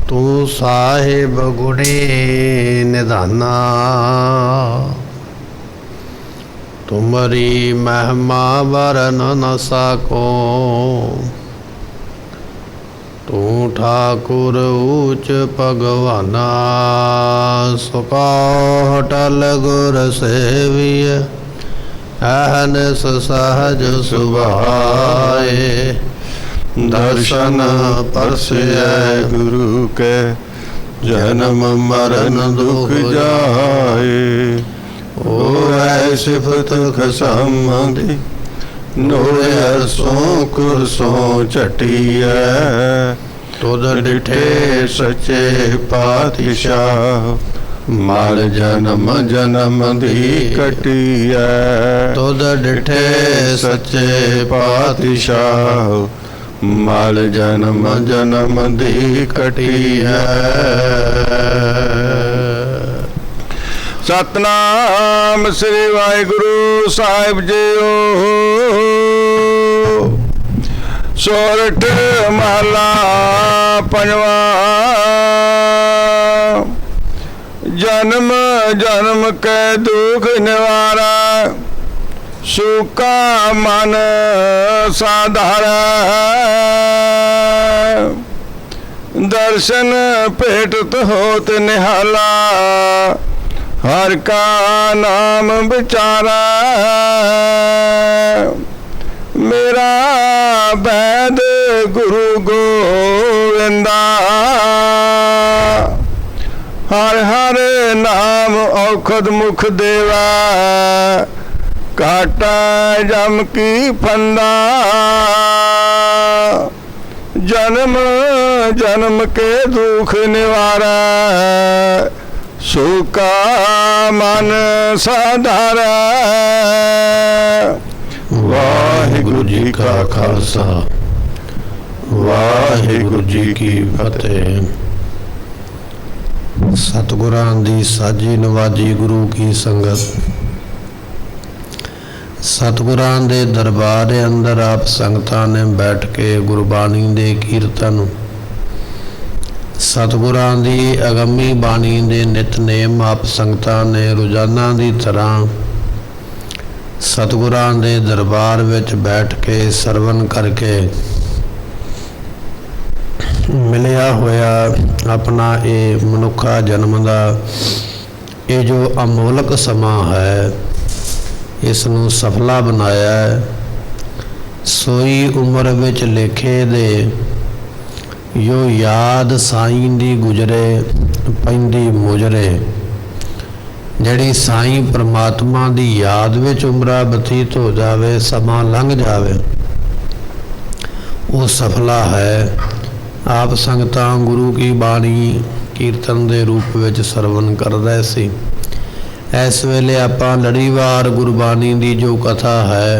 तू साहिब गुणी निधाना, तुमरी महिमा वरन न सको। तू ठाकुर ऊच भगवाना, सुका हटल गुर सेविय। अहनस सहज सुभाए, दर्शन परसय गुरु के। जन्म मरण दुख जाए, ओरै सिफत खसमदि। नोरे अरसों कुरसों चटिया, तुद डिठे सच्चे पातशाह। माल जन्म जन्म दी कटिया, तुद डिठे सच्चे पातशाह। माल जन्म जन्म दी कटिया। सतनाम श्री वाहिगुरु साहिब जीओ। सोरठ महला पंजवा। जन्म जन्म के दुख निवारा, सुका मन साधारा। दर्शन भेटत होत निहाला, हर का नाम विचारा। मेरा वैद गुरु गोविंदा, हर हर नाम औखद मुख देवा। काटा जम की फंदा, जन्म जन्म के दुख निवारा। सुका मन साधारा। वाहिगुरु जी का खालसा, वाहिगुरु जी की फतेह। सतगुरां दी साजी नवाजी गुरु की संगत। सतगुरां दे दरबार अंदर आप संगतां ने बैठ के गुरबाणी दे कीर्तन, सतगुरां दी अगमी बाणी दे नितनेम आप संगतां ने रोजाना दी तरह सतगुरां दे दरबार विच बैठ के सरवण करके मिलिया होया अपना ये मनुखा जन्म का ये जो अमोलक समा है, इसनूं सफला बनाया है। सोई उम्र विच लेखे दे यो याद साईं दी गुजरे पैंदी मुजरे। जड़ी साईं परमात्मा दी याद विच उम्रा बतीत हो जावे, समा लंघ जावे, वो सफला है। आप संगतां गुरु की बाणी कीर्तन दे रूप विच सरवण कर रहे सी। इस वेले आपां लड़ीवार गुरबाणी दी जो कथा है,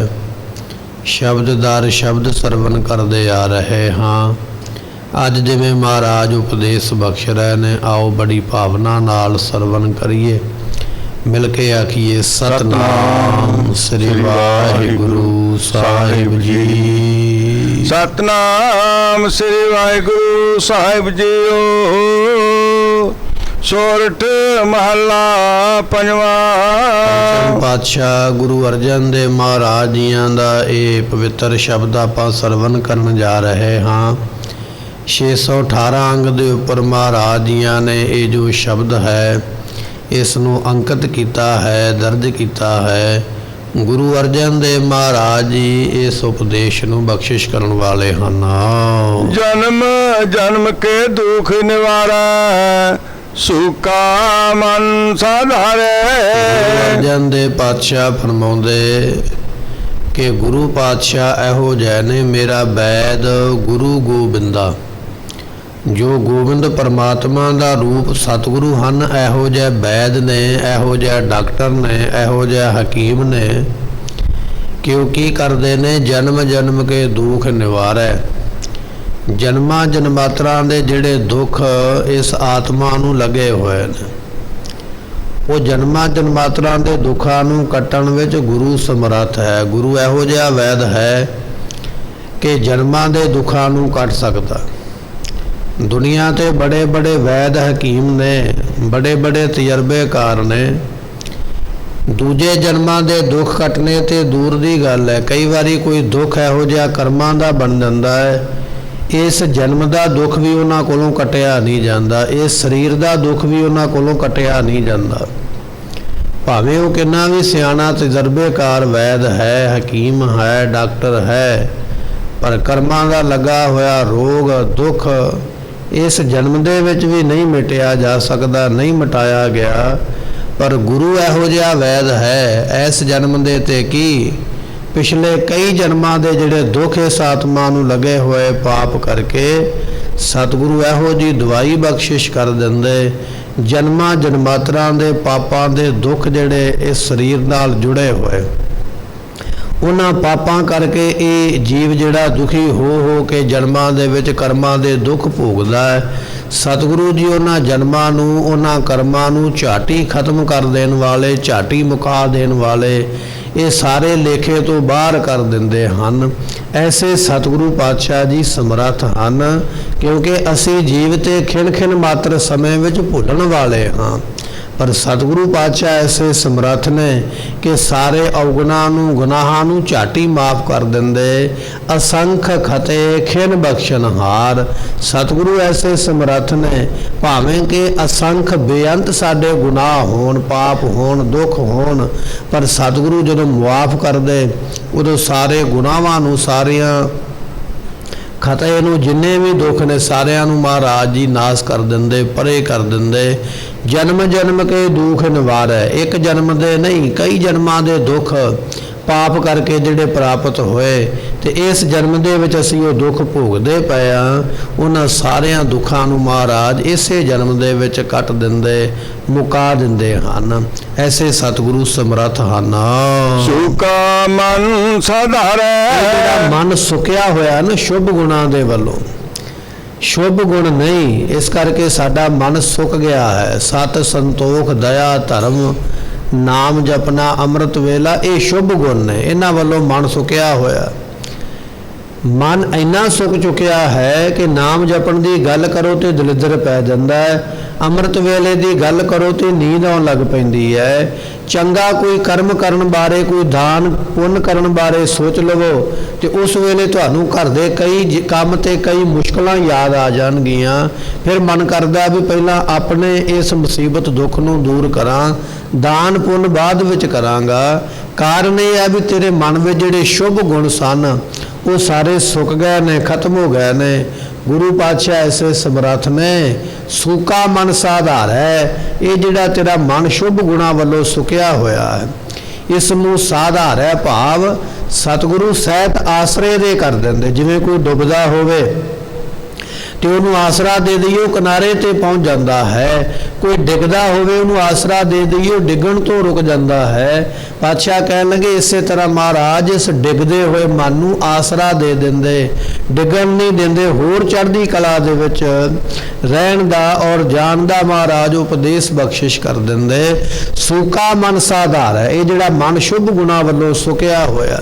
शब्द दर शब्द सरवण करते आ रहे हाँ। अज जिवें महाराज उपदेश बख्श रहे ने, आओ बड़ी भावना नाल सरवण करिए। मिल के आखिए सतनाम श्री वाहिगुरु साहिब जी। सतनाम श्री वाहिगुरु साहिब जीओ। सोरठ महला पंजवा। पातशाह गुरु अर्जन देव महाराज जियां दा ये पवित्र शब्द आपां सरवण करन जा रहे हाँ। 618 अंग दे उपर महाराज जियां ने ये जो शब्द है इसनूं अंकित किया है, दर्ज किया है। गुरु अर्जन देव महाराज जी इस उपदेश नूं बख्शिश करन वाले हन। जन्म जन्म के दुख निवारा, सुका मन साधारे। अर्जन देव पातशाह फरमाउंदे कि गुरु पातशाह एहो जै ने मेरा वैद गुरु गोबिंदा, जो गोबिंद परमात्मा का रूप सतगुरु हैं, एहो जै वैद ने, एहो जै डॉक्टर ने, एहो जै हकीम ने, क्योंकि करते ने जन्म जन्म के दुख निवारै। जन्मां जन्मांतरां दे जिहड़े दुख इस आत्मा नूं लगे होए ने, वो जन्मां जन्मांतरां दे दुखां नूं कट्टण विच गुरु समर्थ है। गुरु एहो जिहा वैद है कि जन्मां दे दुखां नूं कट सकदा। ਦੁਨੀਆ ਤੇ ਬੜੇ ਬੜੇ ਵੈਦ ਹਕੀਮ ਨੇ, ਬੜੇ ਬੜੇ ਤਜਰਬੇਕਾਰ ਨੇ। ਦੂਜੇ ਜਨਮਾਂ ਦੇ ਦੁੱਖ ਕੱਟਣੇ ਤੇ ਦੂਰ ਦੀ ਗੱਲ ਹੈ, ਕਈ ਵਾਰੀ ਕੋਈ ਦੁੱਖ ਇਹੋ ਜਿਹਾ ਕਰਮਾਂ ਦਾ ਬਣ ਜਾਂਦਾ ਹੈ, ਇਸ ਜਨਮ ਦਾ ਦੁੱਖ ਵੀ ਉਹਨਾਂ ਕੋਲੋਂ ਕੱਟਿਆ ਨਹੀਂ ਜਾਂਦਾ, ਇਸ ਸਰੀਰ ਦਾ ਦੁੱਖ ਵੀ ਉਹਨਾਂ ਕੋਲੋਂ ਕੱਟਿਆ ਨਹੀਂ ਜਾਂਦਾ। ਭਾਵੇਂ ਉਹ ਕਿੰਨਾ ਵੀ ਸਿਆਣਾ ਤਜਰਬੇਕਾਰ ਵੈਦ ਹੈ, ਹਕੀਮ ਹੈ, ਡਾਕਟਰ ਹੈ, ਪਰ ਕਰਮਾਂ ਦਾ ਲੱਗਾ ਹੋਇਆ ਰੋਗ ਦੁੱਖ ਇਸ ਜਨਮ ਦੇ ਵਿੱਚ ਵੀ ਨਹੀਂ ਮਿਟਿਆ ਜਾ ਸਕਦਾ, ਨਹੀਂ ਮਿਟਾਇਆ ਗਿਆ। ਪਰ ਗੁਰੂ ਇਹੋ ਜਿਹਾ ਵੈਦ ਹੈ, ਇਸ ਜਨਮ ਦੇ ਤੇ ਕੀ ਪਿਛਲੇ ਕਈ ਜਨਮਾਂ ਦੇ ਜਿਹੜੇ ਦੁੱਖ ਇਸ ਆਤਮਾ ਨੂੰ ਲੱਗੇ ਹੋਏ ਪਾਪ ਕਰਕੇ ਸਤਿਗੁਰੂ ਇਹੋ ਜਿਹੀ ਦਵਾਈ ਬਖਸ਼ਿਸ਼ ਕਰ ਦਿੰਦੇ, ਜਨਮਾਂ ਜਨਮਾਤਰਾਂ ਦੇ ਪਾਪਾਂ ਦੇ ਦੁੱਖ ਜਿਹੜੇ ਇਸ ਸਰੀਰ ਨਾਲ ਜੁੜੇ ਹੋਏ, ਉਹਨਾਂ ਪਾਪਾਂ ਕਰਕੇ ਇਹ ਜੀਵ ਜਿਹੜਾ ਦੁਖੀ ਹੋ ਕੇ ਜਨਮਾਂ ਦੇ ਵਿੱਚ ਕਰਮਾਂ ਦੇ ਦੁੱਖ ਭੋਗਦਾ ਹੈ, ਸਤਿਗੁਰੂ ਜੀ ਉਹਨਾਂ ਜਨਮਾਂ ਨੂੰ, ਉਹਨਾਂ ਕਰਮਾਂ ਨੂੰ ਝਾਟੀ ਖਤਮ ਕਰ ਦੇਣ ਵਾਲੇ, ਝਾਟੀ ਮੁਕਾ ਦੇਣ ਵਾਲੇ, ਇਹ ਸਾਰੇ ਲੇਖੇ ਤੋਂ ਬਾਹਰ ਕਰ ਦਿੰਦੇ ਹਨ। ਐਸੇ ਸਤਿਗੁਰੂ ਪਾਤਸ਼ਾਹ ਜੀ ਸਮਰੱਥ ਹਨ, ਕਿਉਂਕਿ ਅਸੀਂ ਜੀਵ ਤੇ ਖਿਣ ਖਿਣ ਮਾਤਰ ਸਮੇਂ ਵਿੱਚ ਭੁੱਲਣ ਵਾਲੇ ਹਾਂ, ਪਰ ਸਤਿਗੁਰੂ ਪਾਤਸ਼ਾਹ ਐਸੇ ਸਮਰੱਥ ਨੇ ਕਿ ਸਾਰੇ ਔਗੁਣਾਂ ਨੂੰ, ਗੁਨਾਹਾਂ ਨੂੰ ਝਾਟੀ ਮਾਫ ਕਰ ਦਿੰਦੇ। ਅਸੰਖ ਖਤੇ ਖਿਨ ਬਖਸ਼ਣਹਾਰ, ਸਤਿਗੁਰੂ ਐਸੇ ਸਮਰੱਥ ਨੇ, ਭਾਵੇਂ ਕਿ ਅਸੰਖ ਬੇਅੰਤ ਸਾਡੇ ਗੁਨਾਹ ਹੋਣ, ਪਾਪ ਹੋਣ, ਦੁੱਖ ਹੋਣ, ਪਰ ਸਤਿਗੁਰੂ ਜਦੋਂ ਮੁਆਫ ਕਰਦੇ ਉਦੋਂ ਸਾਰੇ ਗੁਨਾਹਾਂ ਨੂੰ, ਸਾਰੀਆਂ ਖਤੇ ਨੂੰ, ਜਿੰਨੇ ਵੀ ਦੁੱਖ ਨੇ ਸਾਰਿਆਂ ਨੂੰ ਮਹਾਰਾਜ ਜੀ ਨਾਸ ਕਰ ਦਿੰਦੇ, ਪਰੇ ਕਰ ਦਿੰਦੇ। ਜਨਮ ਜਨਮ ਕੇ ਦੁੱਖ ਨਿਵਾਰੈ, ਇੱਕ ਜਨਮ ਦੇ ਨਹੀਂ ਕਈ ਜਨਮਾਂ ਦੇ ਦੁੱਖ ਪਾਪ ਕਰਕੇ ਜਿਹੜੇ ਪ੍ਰਾਪਤ ਹੋਏ ਤੇ ਇਸ ਜਨਮ ਦੇ ਵਿੱਚ ਅਸੀਂ ਉਹ ਦੁੱਖ ਭੋਗਦੇ ਪਏ ਹਾਂ, ਉਹਨਾਂ ਸਾਰਿਆਂ ਦੁੱਖਾਂ ਨੂੰ ਮਹਾਰਾਜ ਇਸੇ ਜਨਮ ਦੇ ਵਿੱਚ ਕੱਟ ਦਿੰਦੇ, ਮੁਕਾ ਦਿੰਦੇ ਹਨ। ਐਸੇ ਸਤਿਗੁਰੂ ਸਮਰੱਥ ਹਨ। ਸੁਕਾ ਮਨ ਸਾਧਾਰੈ, ਜਿਹੜਾ ਮਨ ਸੁੱਕਿਆ ਹੋਇਆ ਨਾ ਸ਼ੁਭ ਗੁਣਾਂ ਦੇ ਵੱਲੋਂ, ਸ਼ੁਭ ਗੁਣ ਨਹੀਂ, ਇਸ ਕਰਕੇ ਸਾਡਾ ਮਨ ਸੁੱਕ ਗਿਆ ਹੈ। ਸਤ ਸੰਤੋਖ ਦਇਆ ਧਰਮ ਨਾਮ ਜਪਨਾ ਅੰਮ੍ਰਿਤ ਵੇਲਾ, ਇਹ ਸ਼ੁਭ ਗੁਣ ਨੇ, ਇਹਨਾਂ ਵੱਲੋਂ ਮਨ ਸੁੱਕਿਆ ਹੋਇਆ। ਮਨ ਇੰਨਾ ਸੁੱਕ ਚੁੱਕਿਆ ਹੈ ਕਿ ਨਾਮ ਜਪਣ ਦੀ ਗੱਲ ਕਰੋ ਤੇ ਦਲਿੱਦਰ ਪੈ ਜਾਂਦਾ ਹੈ, ਅੰਮ੍ਰਿਤ ਵੇਲੇ ਦੀ ਗੱਲ ਕਰੋ ਤੇ ਨੀਂਦ ਆਉਣ ਲੱਗ ਪੈਂਦੀ ਹੈ। ਚੰਗਾ ਕੋਈ ਕਰਮ ਕਰਨ ਬਾਰੇ, ਕੋਈ ਦਾਨ ਪੁੰਨ ਕਰਨ ਬਾਰੇ ਸੋਚ ਲਵੋ ਤੇ ਉਸ ਵੇਲੇ ਤੁਹਾਨੂੰ ਘਰ ਦੇ ਕਈ ਕੰਮ ਤੇ ਕਈ ਮੁਸ਼ਕਲਾਂ ਯਾਦ ਆ ਜਾਣਗੀਆਂ। ਫਿਰ ਮਨ ਕਰਦਾ ਵੀ ਪਹਿਲਾਂ ਆਪਣੇ ਇਸ ਮੁਸੀਬਤ ਦੁੱਖ ਨੂੰ ਦੂਰ ਕਰਾਂ, ਦਾਨ ਪੁੰਨ ਬਾਅਦ ਵਿੱਚ ਕਰਾਂਗਾ। ਕਾਰਨ ਇਹ ਹੈ ਵੀ ਤੇਰੇ ਮਨ ਵਿੱਚ ਜਿਹੜੇ ਸ਼ੁਭ ਗੁਣ ਸਨ ਉਹ ਸਾਰੇ ਸੁੱਕ ਗਏ ਨੇ, ਖਤਮ ਹੋ ਗਏ ਨੇ। ਗੁਰੂ ਪਾਤਸ਼ਾਹ ਐਸੇ ਸਮਰੱਥ ਨੇ, ਸੁੱਕਾ ਮਨ ਸਾਧਾਰ ਹੈ, ਇਹ ਜਿਹੜਾ ਤੇਰਾ ਮਨ ਸ਼ੁਭ ਗੁਣਾਂ ਵੱਲੋਂ ਸੁੱਕਿਆ ਹੋਇਆ ਹੈ, ਇਸ ਨੂੰ ਸਾਧਾਰ ਹੈ ਭਾਵ ਸਤਿਗੁਰੂ ਸਹਿਤ ਆਸਰੇ ਦੇ ਕਰ ਦਿੰਦੇ। ਜਿਵੇਂ ਕੋਈ ਡੁੱਬਦਾ ਹੋਵੇ ਤੇ ਉਹਨੂੰ ਆਸਰਾ ਦੇ ਦਈਏ ਉਹ ਕਿਨਾਰੇ ਤੇ ਪਹੁੰਚ ਜਾਂਦਾ ਹੈ, ਕੋਈ ਡਿੱਗਦਾ ਹੋਵੇ ਉਹਨੂੰ ਆਸਰਾ ਦੇ ਦਈਏ ਉਹ ਡਿੱਗਣ ਤੋਂ ਰੁਕ ਜਾਂਦਾ ਹੈ। ਪਾਤਸ਼ਾਹ ਕਹਿਣ ਲੱਗੇ ਇਸੇ ਤਰ੍ਹਾਂ ਮਹਾਰਾਜ ਇਸ ਡਿੱਗਦੇ ਹੋਏ ਮਨ ਨੂੰ ਆਸਰਾ ਦੇ ਦਿੰਦੇ, ਡਿੱਗਣ ਨਹੀਂ ਦਿੰਦੇ, ਹੋਰ ਚੜ੍ਹਦੀ ਕਲਾ ਦੇ ਵਿੱਚ ਰਹਿਣ ਦਾ ਔਰ ਜਾਣ ਦਾ ਮਹਾਰਾਜ ਉਪਦੇਸ਼ ਬਖਸ਼ਿਸ਼ ਕਰ ਦਿੰਦੇ। ਸੁੱਕਾ ਮਨ ਸਾਧਾਰ ਹੈ, ਇਹ ਜਿਹੜਾ ਮਨ ਸ਼ੁਭ ਗੁਣਾਂ ਵੱਲੋਂ ਸੁੱਕਿਆ ਹੋਇਆ,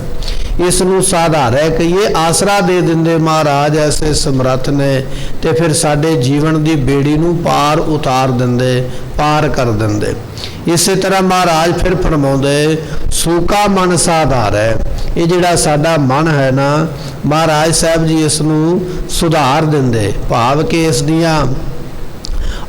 ਇਸ ਨੂੰ ਸਾਧਾਰ ਹੈ ਕਹੀਏ, ਆਸਰਾ ਦੇ ਦਿੰਦੇ ਮਹਾਰਾਜ ਐਸੇ ਸਮਰੱਥ ਨੇ, ਤੇ ਫਿਰ ਸਾਡੇ ਜੀਵਨ ਦੀ ਬੇੜੀ ਨੂੰ ਪਾਰ ਉਤਾਰ ਦਿੰਦੇ, ਪਾਰ ਕਰ ਦਿੰਦੇ। ਇਸੇ ਤਰ੍ਹਾਂ ਮਹਾਰਾਜ ਫਿਰ ਫਰਮਾਉਂਦੇ ਸੁੱਕਾ ਮਨ ਸਾਧਾਰ ਹੈ, ਇਹ ਜਿਹੜਾ ਸਾਡਾ ਮਨ ਹੈ ਨਾ, ਮਹਾਰਾਜ ਸਾਹਿਬ ਜੀ ਇਸ ਨੂੰ ਸੁਧਾਰ ਦਿੰਦੇ, ਭਾਵ ਕਿ ਇਸ ਦੀਆਂ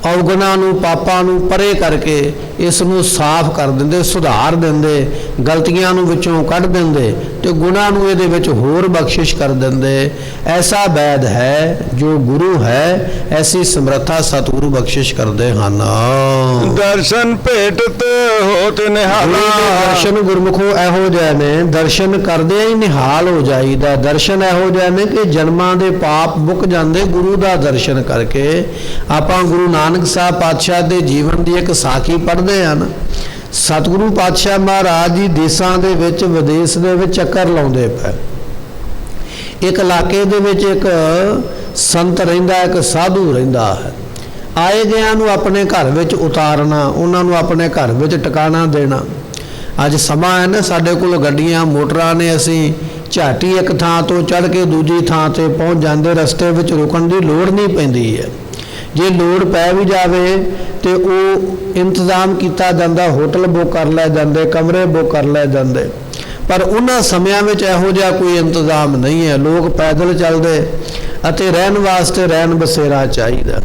ਔਗੁਣਾਂ ਨੂੰ, ਪਾਪਾਂ ਨੂੰ ਪਰੇ ਕਰਕੇ ਇਸ ਨੂੰ ਸਾਫ਼ ਕਰ ਦਿੰਦੇ, ਸੁਧਾਰ ਦਿੰਦੇ, ਗਲਤੀਆਂ ਨੂੰ ਵਿੱਚੋਂ ਕੱਢ ਦਿੰਦੇ ਤੇ ਗੁਣਾਂ ਨੂੰ ਇਹਦੇ ਵਿੱਚ ਹੋਰ ਬਖਸ਼ਿਸ਼ ਕਰ ਦਿੰਦੇ। ਐਸਾ ਵੈਦ ਹੈ ਜੋ ਗੁਰੂ ਹੈ, ਐਸੀ ਸਮਰੱਥਾ ਸਤਿਗੁਰੂ ਬਖਸ਼ਿਸ਼ ਕਰਦੇ ਹਨ। ਦਰਸ਼ਨ ਭੇਟਤ ਹੋਤ ਨਿਹਾਲਾ, ਦਰਸ਼ਨ ਗੁਰਮੁਖੋ ਇਹੋ ਜਿਹੇ ਨੇ, ਦਰਸ਼ਨ ਕਰਦੇ ਹੀ ਨਿਹਾਲ ਹੋ ਜਾਈਦਾ। ਦਰਸ਼ਨ ਇਹੋ ਜਿਹੇ ਨੇ ਕਿ ਜਨਮਾਂ ਦੇ ਪਾਪ ਮੁੱਕ ਜਾਂਦੇ ਗੁਰੂ ਦਾ ਦਰਸ਼ਨ ਕਰਕੇ। ਆਪਾਂ ਗੁਰੂ ਨਾਨਕ ਸਾਹਿਬ ਪਾਤਸ਼ਾਹ ਦੇ ਜੀਵਨ ਦੀ ਇੱਕ ਸਾਖੀ ਪੜ੍ਹਦੇ ਹਨ। ਸਤਿਗੁਰੂ ਪਾਤਸ਼ਾਹ ਮਹਾਰਾਜ ਜੀ ਦੇਸ਼ਾਂ ਦੇ ਵਿੱਚ ਵਿਦੇਸ਼ ਦੇ ਵਿੱਚ ਚੱਕਰ ਲਾਉਂਦੇ ਪਏ। ਇੱਕ ਇਲਾਕੇ ਦੇ ਵਿੱਚ ਇੱਕ ਸੰਤ ਰਹਿੰਦਾ, ਇੱਕ ਸਾਧੂ ਰਹਿੰਦਾ ਹੈ। ਆਏ ਗਿਆਂ ਨੂੰ ਆਪਣੇ ਘਰ ਵਿੱਚ ਉਤਾਰਨਾ, ਉਹਨਾਂ ਨੂੰ ਆਪਣੇ ਘਰ ਵਿੱਚ ਟਿਕਾਣਾ ਦੇਣਾ। ਅੱਜ ਸਮਾਂ ਹੈ ਨਾ, ਸਾਡੇ ਕੋਲ ਗੱਡੀਆਂ ਮੋਟਰਾਂ ਨੇ, ਅਸੀਂ ਝਾਟੀ ਇੱਕ ਥਾਂ ਤੋਂ ਚੜ੍ਹ ਕੇ ਦੂਜੀ ਥਾਂ ਤੇ ਪਹੁੰਚ ਜਾਂਦੇ, ਰਸਤੇ ਵਿੱਚ ਰੁਕਣ ਦੀ ਲੋੜ ਨਹੀਂ ਪੈਂਦੀ ਹੈ। ਜੇ ਲੋੜ ਪੈ ਵੀ ਜਾਵੇ ਤੇ ਉਹ ਇੰਤਜ਼ਾਮ ਕੀਤਾ ਜਾਂਦਾ, ਹੋਟਲ ਬੁੱਕ ਕਰ ਲਏ ਜਾਂਦੇ, ਕਮਰੇ ਬੁੱਕ ਕਰ ਲਏ ਜਾਂਦੇ। ਪਰ ਉਹਨਾਂ ਸਮਿਆਂ ਵਿੱਚ ਇਹੋ ਜਿਹਾ ਕੋਈ ਇੰਤਜ਼ਾਮ ਨਹੀਂ ਹੈ। ਲੋਕ ਪੈਦਲ ਚੱਲਦੇ ਅਤੇ ਰਹਿਣ ਵਾਸਤੇ ਰਹਿਣ ਬਸੇਰਾ ਚਾਹੀਦਾ।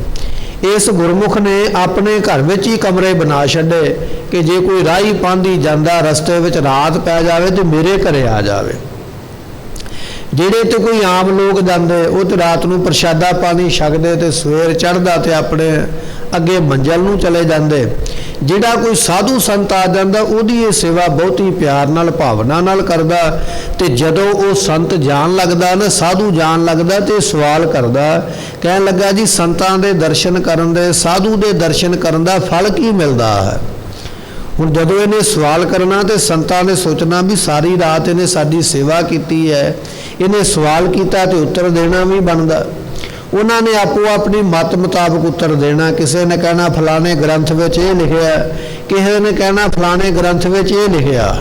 ਇਸ ਗੁਰਮੁਖ ਨੇ ਆਪਣੇ ਘਰ ਵਿੱਚ ਹੀ ਕਮਰੇ ਬਣਾ ਛੱਡੇ ਕਿ ਜੇ ਕੋਈ ਰਾਹੀ ਪਾਂਧੀ ਜਾਂਦਾ, ਰਸਤੇ ਵਿੱਚ ਰਾਤ ਪੈ ਜਾਵੇ ਤੇ ਮੇਰੇ ਘਰੇ ਆ ਜਾਵੇ। ਜਿਹੜੇ ਤੇ ਕੋਈ ਆਮ ਲੋਕ ਜਾਂਦੇ ਉਹ ਤੇ ਰਾਤ ਨੂੰ ਪ੍ਰਸ਼ਾਦਾ ਪਾਣੀ ਛਕਦੇ ਤੇ ਸਵੇਰ ਚੜ੍ਹਦਾ ਤੇ ਆਪਣੇ ਅੱਗੇ ਮੰਜ਼ਲ ਨੂੰ ਚਲੇ ਜਾਂਦੇ। ਜਿਹੜਾ ਕੋਈ ਸਾਧੂ ਸੰਤ ਆ ਜਾਂਦਾ ਉਹਦੀ ਇਹ ਸੇਵਾ ਬਹੁਤੀ ਪਿਆਰ ਨਾਲ ਭਾਵਨਾ ਨਾਲ ਕਰਦਾ। ਤੇ ਜਦੋਂ ਉਹ ਸੰਤ ਜਾਣ ਲੱਗਦਾ ਨਾ, ਸਾਧੂ ਜਾਣ ਲੱਗਦਾ ਤੇ ਸਵਾਲ ਕਰਦਾ, ਕਹਿਣ ਲੱਗਾ ਜੀ ਸੰਤਾਂ ਦੇ ਦਰਸ਼ਨ ਕਰਨ ਦੇ, ਸਾਧੂ ਦੇ ਦਰਸ਼ਨ ਕਰਨ ਦਾ ਫਲ ਕੀ ਮਿਲਦਾ ਹੈ। ਹੁਣ ਜਦੋਂ ਇਹਨੇ ਸਵਾਲ ਕਰਨਾ ਤੇ ਸੰਤਾਂ ਨੇ ਸੋਚਣਾ ਵੀ ਸਾਰੀ ਰਾਤ ਇਹਨੇ ਸਾਡੀ ਸੇਵਾ ਕੀਤੀ ਹੈ, ਇਹਨੇ ਸਵਾਲ ਕੀਤਾ ਤੇ ਉੱਤਰ ਦੇਣਾ ਵੀ ਬਣਦਾ। ਉਹਨਾਂ ਨੇ ਆਪੋ ਆਪਣੀ ਮਤ ਮੁਤਾਬਕ ਉੱਤਰ ਦੇਣਾ। ਕਿਸੇ ਨੇ ਕਹਿਣਾ ਫਲਾਣੇ ਗ੍ਰੰਥ ਵਿੱਚ ਇਹ ਲਿਖਿਆ, ਕਿਸੇ ਨੇ ਕਹਿਣਾ ਫਲਾਣੇ ਗ੍ਰੰਥ ਵਿੱਚ ਇਹ ਲਿਖਿਆ।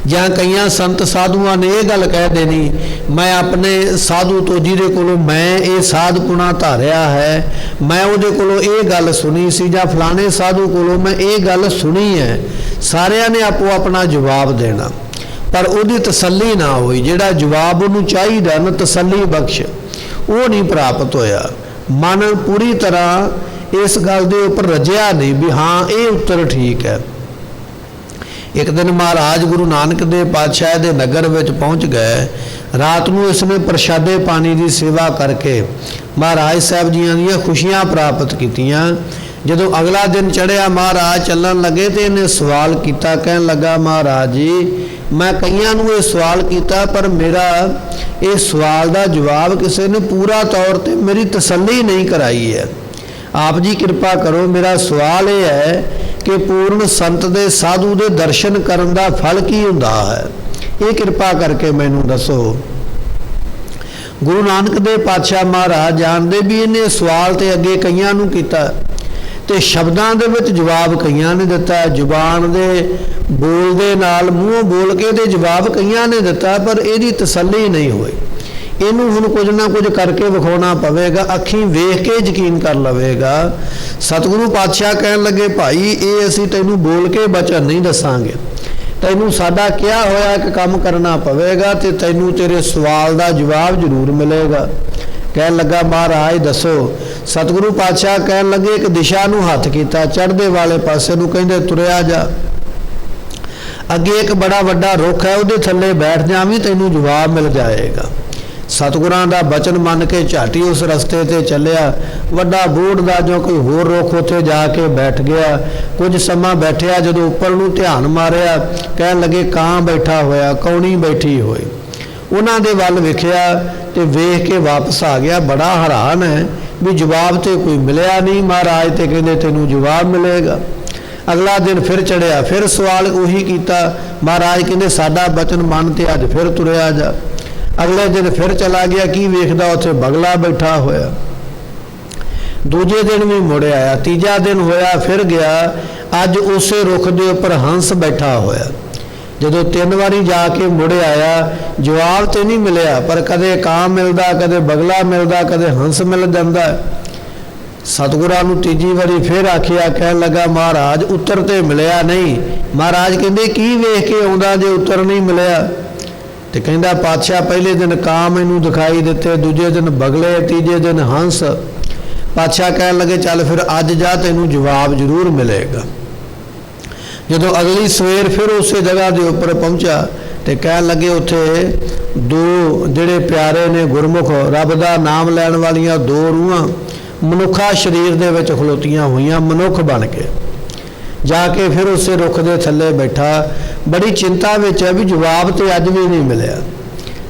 ਜਾਂ ਕਈਆਂ ਸੰਤ ਸਾਧੂਆਂ ਨੇ ਇਹ ਗੱਲ ਕਹਿ ਦੇਣੀ, ਮੈਂ ਆਪਣੇ ਸਾਧੂ ਤੋਂ ਜਿਹਦੇ ਕੋਲੋਂ ਮੈਂ ਇਹ ਸਾਧਪੁਣਾ ਧਾਰਿਆ ਹੈ, ਮੈਂ ਉਹਦੇ ਕੋਲੋਂ ਇਹ ਗੱਲ ਸੁਣੀ ਸੀ, ਜਾਂ ਫਲਾਣੇ ਸਾਧੂ ਕੋਲੋਂ ਮੈਂ ਇਹ ਗੱਲ ਸੁਣੀ ਹੈ। ਸਾਰਿਆਂ ਨੇ ਆਪੋ ਆਪਣਾ ਜਵਾਬ ਦੇਣਾ, ਪਰ ਉਹਦੀ ਤਸੱਲੀ ਨਾ ਹੋਈ। ਜਿਹੜਾ ਜਵਾਬ ਉਹਨੂੰ ਚਾਹੀਦਾ ਨਾ, ਤਸੱਲੀ ਬਖਸ਼, ਉਹ ਨਹੀਂ ਪ੍ਰਾਪਤ ਹੋਇਆ। ਮਨ ਪੂਰੀ ਤਰ੍ਹਾਂ ਇਸ ਗੱਲ ਦੇ ਉੱਪਰ ਰਜਿਆ ਨਹੀਂ ਵੀ ਹਾਂ ਇਹ ਉੱਤਰ ਠੀਕ ਹੈ। ਇੱਕ ਦਿਨ ਮਹਾਰਾਜ ਗੁਰੂ ਨਾਨਕ ਦੇਵ ਪਾਤਸ਼ਾਹ ਦੇ ਨਗਰ ਵਿੱਚ ਪਹੁੰਚ ਗਏ। ਰਾਤ ਨੂੰ ਇਸਨੇ ਪ੍ਰਸ਼ਾਦੇ ਪਾਣੀ ਦੀ ਸੇਵਾ ਕਰਕੇ ਮਹਾਰਾਜ ਸਾਹਿਬ ਜੀਆਂ ਦੀਆਂ ਖੁਸ਼ੀਆਂ ਪ੍ਰਾਪਤ ਕੀਤੀਆਂ। ਜਦੋਂ ਅਗਲਾ ਦਿਨ ਚੜ੍ਹਿਆ, ਮਹਾਰਾਜ ਚੱਲਣ ਲੱਗੇ ਤੇ ਇਹਨੇ ਸਵਾਲ ਕੀਤਾ। ਕਹਿਣ ਲੱਗਾ, ਮਹਾਰਾਜ ਜੀ ਮੈਂ ਕਈਆਂ ਨੂੰ ਇਹ ਸਵਾਲ ਕੀਤਾ, ਪਰ ਮੇਰਾ ਇਹ ਸਵਾਲ ਦਾ ਜਵਾਬ ਕਿਸੇ ਨੇ ਪੂਰਾ ਤੌਰ ਤੇ ਮੇਰੀ ਤਸੱਲੀ ਨਹੀਂ ਕਰਾਈ ਹੈ। ਆਪ ਜੀ ਕਿਰਪਾ ਕਰੋ। ਮੇਰਾ ਸਵਾਲ ਇਹ ਹੈ ਕਿ ਪੂਰਨ ਸੰਤ ਦੇ, ਸਾਧੂ ਦੇ ਦਰਸ਼ਨ ਕਰਨ ਦਾ ਫਲ ਕੀ ਹੁੰਦਾ ਹੈ, ਇਹ ਕਿਰਪਾ ਕਰਕੇ ਮੈਨੂੰ ਦੱਸੋ। ਗੁਰੂ ਨਾਨਕ ਦੇਵ ਪਾਤਸ਼ਾਹ ਮਹਾਰਾਜ ਜਾਣਦੇ ਵੀ ਇਹਨੇ ਸਵਾਲ ਤੇ ਅੱਗੇ ਕਈਆਂ ਨੂੰ ਕੀਤਾ ਤੇ ਸ਼ਬਦਾਂ ਦੇ ਵਿੱਚ ਜਵਾਬ ਕਈਆਂ ਨੇ ਦਿੱਤਾ। ਜ਼ੁਬਾਨ ਦੇ ਬੋਲ ਦੇ ਨਾਲ, ਮੂੰਹੋਂ ਬੋਲ ਕੇ ਤੇ ਜਵਾਬ ਕਈਆਂ ਨੇ ਦਿੱਤਾ, ਪਰ ਇਹਦੀ ਤਸੱਲੀ ਨਹੀਂ ਹੋਈ। ਇਹਨੂੰ ਹੁਣ ਕੁਝ ਨਾ ਕੁਝ ਕਰਕੇ ਵਿਖਾਉਣਾ ਪਵੇਗਾ, ਅੱਖੀਂ ਵੇਖ ਕੇ ਯਕੀਨ ਕਰ ਲਵੇਗਾ। ਸਤਿਗੁਰੂ ਪਾਤਸ਼ਾਹ ਕਹਿਣ ਲੱਗੇ, ਭਾਈ ਇਹ ਅਸੀਂ ਤੈਨੂੰ ਬੋਲ ਕੇ ਬਚਨ ਨਹੀਂ ਦੱਸਾਂਗੇ, ਤੈਨੂੰ ਸਾਡਾ ਕਿਹਾ ਹੋਇਆ ਇੱਕ ਕੰਮ ਕਰਨਾ ਪਵੇਗਾ ਤੇ ਤੈਨੂੰ ਤੇਰੇ ਸਵਾਲ ਦਾ ਜਵਾਬ ਜ਼ਰੂਰ ਮਿਲੇਗਾ। ਕਹਿਣ ਲੱਗਾ, ਮਹਾਰਾਜ ਦੱਸੋ। ਸਤਿਗੁਰੂ ਪਾਤਸ਼ਾਹ ਕਹਿਣ ਲੱਗੇ, ਇੱਕ ਦਿਸ਼ਾ ਨੂੰ ਹੱਥ ਕੀਤਾ, ਚੜ੍ਹਦੇ ਵਾਲੇ ਪਾਸੇ ਨੂੰ, ਕਹਿੰਦੇ ਤੁਰਿਆ ਜਾ। ਅੱਗੇ ਇੱਕ ਬੜਾ ਵੱਡਾ ਰੁੱਖ ਹੈ, ਉਹਦੇ ਥੱਲੇ ਬੈਠ ਜਾਵੀਂ, ਤੈਨੂੰ ਜਵਾਬ ਮਿਲ ਜਾਏਗਾ। ਸਤਿਗੁਰਾਂ ਦਾ ਬਚਨ ਮੰਨ ਕੇ ਝਾਟੀ ਉਸ ਰਸਤੇ ਤੇ ਚੱਲਿਆ। ਵੱਡਾ ਬੋੜ ਦਾ ਜੋ ਕੋਈ ਹੋਰ ਰੁੱਖ ਉੱਥੇ ਜਾ ਕੇ ਬੈਠ ਗਿਆ। ਕੁਝ ਸਮਾਂ ਬੈਠਿਆ, ਜਦੋਂ ਉੱਪਰ ਨੂੰ ਧਿਆਨ ਮਾਰਿਆ, ਕਹਿਣ ਲੱਗੇ ਕਾਂ ਬੈਠਾ ਹੋਇਆ, ਕੌਣੀ ਬੈਠੀ ਹੋਈ। ਉਹਨਾਂ ਦੇ ਵੱਲ ਵੇਖਿਆ ਤੇ ਵੇਖ ਕੇ ਵਾਪਸ ਆ ਗਿਆ। ਬੜਾ ਹੈਰਾਨ ਹੈ ਵੀ ਜਵਾਬ ਤੇ ਕੋਈ ਮਿਲਿਆ ਨਹੀਂ। ਮਹਾਰਾਜ ਤੇ ਕਹਿੰਦੇ ਤੈਨੂੰ ਜਵਾਬ ਮਿਲੇਗਾ। ਅਗਲਾ ਦਿਨ ਫਿਰ ਚੜਿਆ, ਫਿਰ ਸਵਾਲ ਉਹੀ ਕੀਤਾ। ਮਹਾਰਾਜ ਕਹਿੰਦੇ ਸਾਡਾ ਬਚਨ ਮੰਨ ਤੇ ਅੱਜ ਫਿਰ ਤੁਰਿਆ ਜਾ। ਅਗਲੇ ਦਿਨ ਫਿਰ ਚਲਾ ਗਿਆ, ਕੀ ਵੇਖਦਾ ਉੱਥੇ ਬਗਲਾ ਬੈਠਾ ਹੋਇਆ। ਦੂਜੇ ਦਿਨ ਵੀ ਮੁੜ ਆਇਆ। ਤੀਜਾ ਦਿਨ ਹੋਇਆ, ਫਿਰ ਗਿਆ। ਅੱਜ ਉਸੇ ਰੁੱਖ ਦੇ ਉੱਪਰ ਹੰਸ ਬੈਠਾ ਹੋਇਆ। ਜਦੋਂ 3 ਵਾਰੀ ਜਾ ਕੇ ਮੁੜ ਆਇਆ, ਜਵਾਬ ਤੇ ਨਹੀਂ ਮਿਲਿਆ, ਪਰ ਕਦੇ ਕਾਂ ਮਿਲਦਾ, ਕਦੇ ਬਗਲਾ ਮਿਲਦਾ, ਕਦੇ ਹੰਸ ਮਿਲ ਜਾਂਦਾ। ਸਤਿਗੁਰਾਂ ਨੂੰ ਤੀਜੀ ਵਾਰੀ ਫਿਰ ਆਖਿਆ। ਕਹਿਣ ਲੱਗਾ, ਮਹਾਰਾਜ ਉੱਤਰ ਤੇ ਮਿਲਿਆ ਨਹੀਂ। ਮਹਾਰਾਜ ਕਹਿੰਦੇ ਕੀ ਵੇਖ ਕੇ ਆਉਂਦਾ ਜੇ ਉੱਤਰ ਨਹੀਂ ਮਿਲਿਆ। ਤੇ ਕਹਿੰਦਾ, ਪਾਤਸ਼ਾਹ ਪਹਿਲੇ ਦਿਨ ਕਾਂ ਮੈਨੂੰ ਦਿਖਾਈ ਦਿੱਤੇ, ਦੂਜੇ ਦਿਨ ਬਗਲੇ, ਤੀਜੇ ਦਿਨ ਹੰਸ। ਪਾਤਸ਼ਾਹ ਕਹਿਣ ਲੱਗੇ, ਚੱਲ ਫਿਰ ਅੱਜ ਜਾ, ਤੈਨੂੰ ਜਵਾਬ ਜ਼ਰੂਰ ਮਿਲੇਗਾ। ਜਦੋਂ ਅਗਲੀ ਸਵੇਰ ਫਿਰ ਉਸੇ ਜਗ੍ਹਾ ਦੇ ਉੱਪਰ ਪਹੁੰਚਾ ਤੇ ਕਹਿਣ ਲੱਗੇ, ਉੱਥੇ ਦੋ ਜਿਹੜੇ ਪਿਆਰੇ ਨੇ ਗੁਰਮੁਖ, ਰੱਬ ਦਾ ਨਾਮ ਲੈਣ ਵਾਲੀਆਂ ਦੋ ਰੂਹਾਂ ਮਨੁੱਖਾ ਸਰੀਰ ਦੇ ਵਿੱਚ ਖਲੋਤੀਆਂ ਹੋਈਆਂ, ਮਨੁੱਖ ਬਣ ਕੇ। ਜਾ ਕੇ ਫਿਰ ਉਸੇ ਰੁੱਖ ਦੇ ਥੱਲੇ ਬੈਠਾ। ਬੜੀ ਚਿੰਤਾ ਵਿੱਚ ਹੈ ਵੀ ਜਵਾਬ ਤੇ ਅੱਜ ਵੀ ਨਹੀਂ ਮਿਲਿਆ।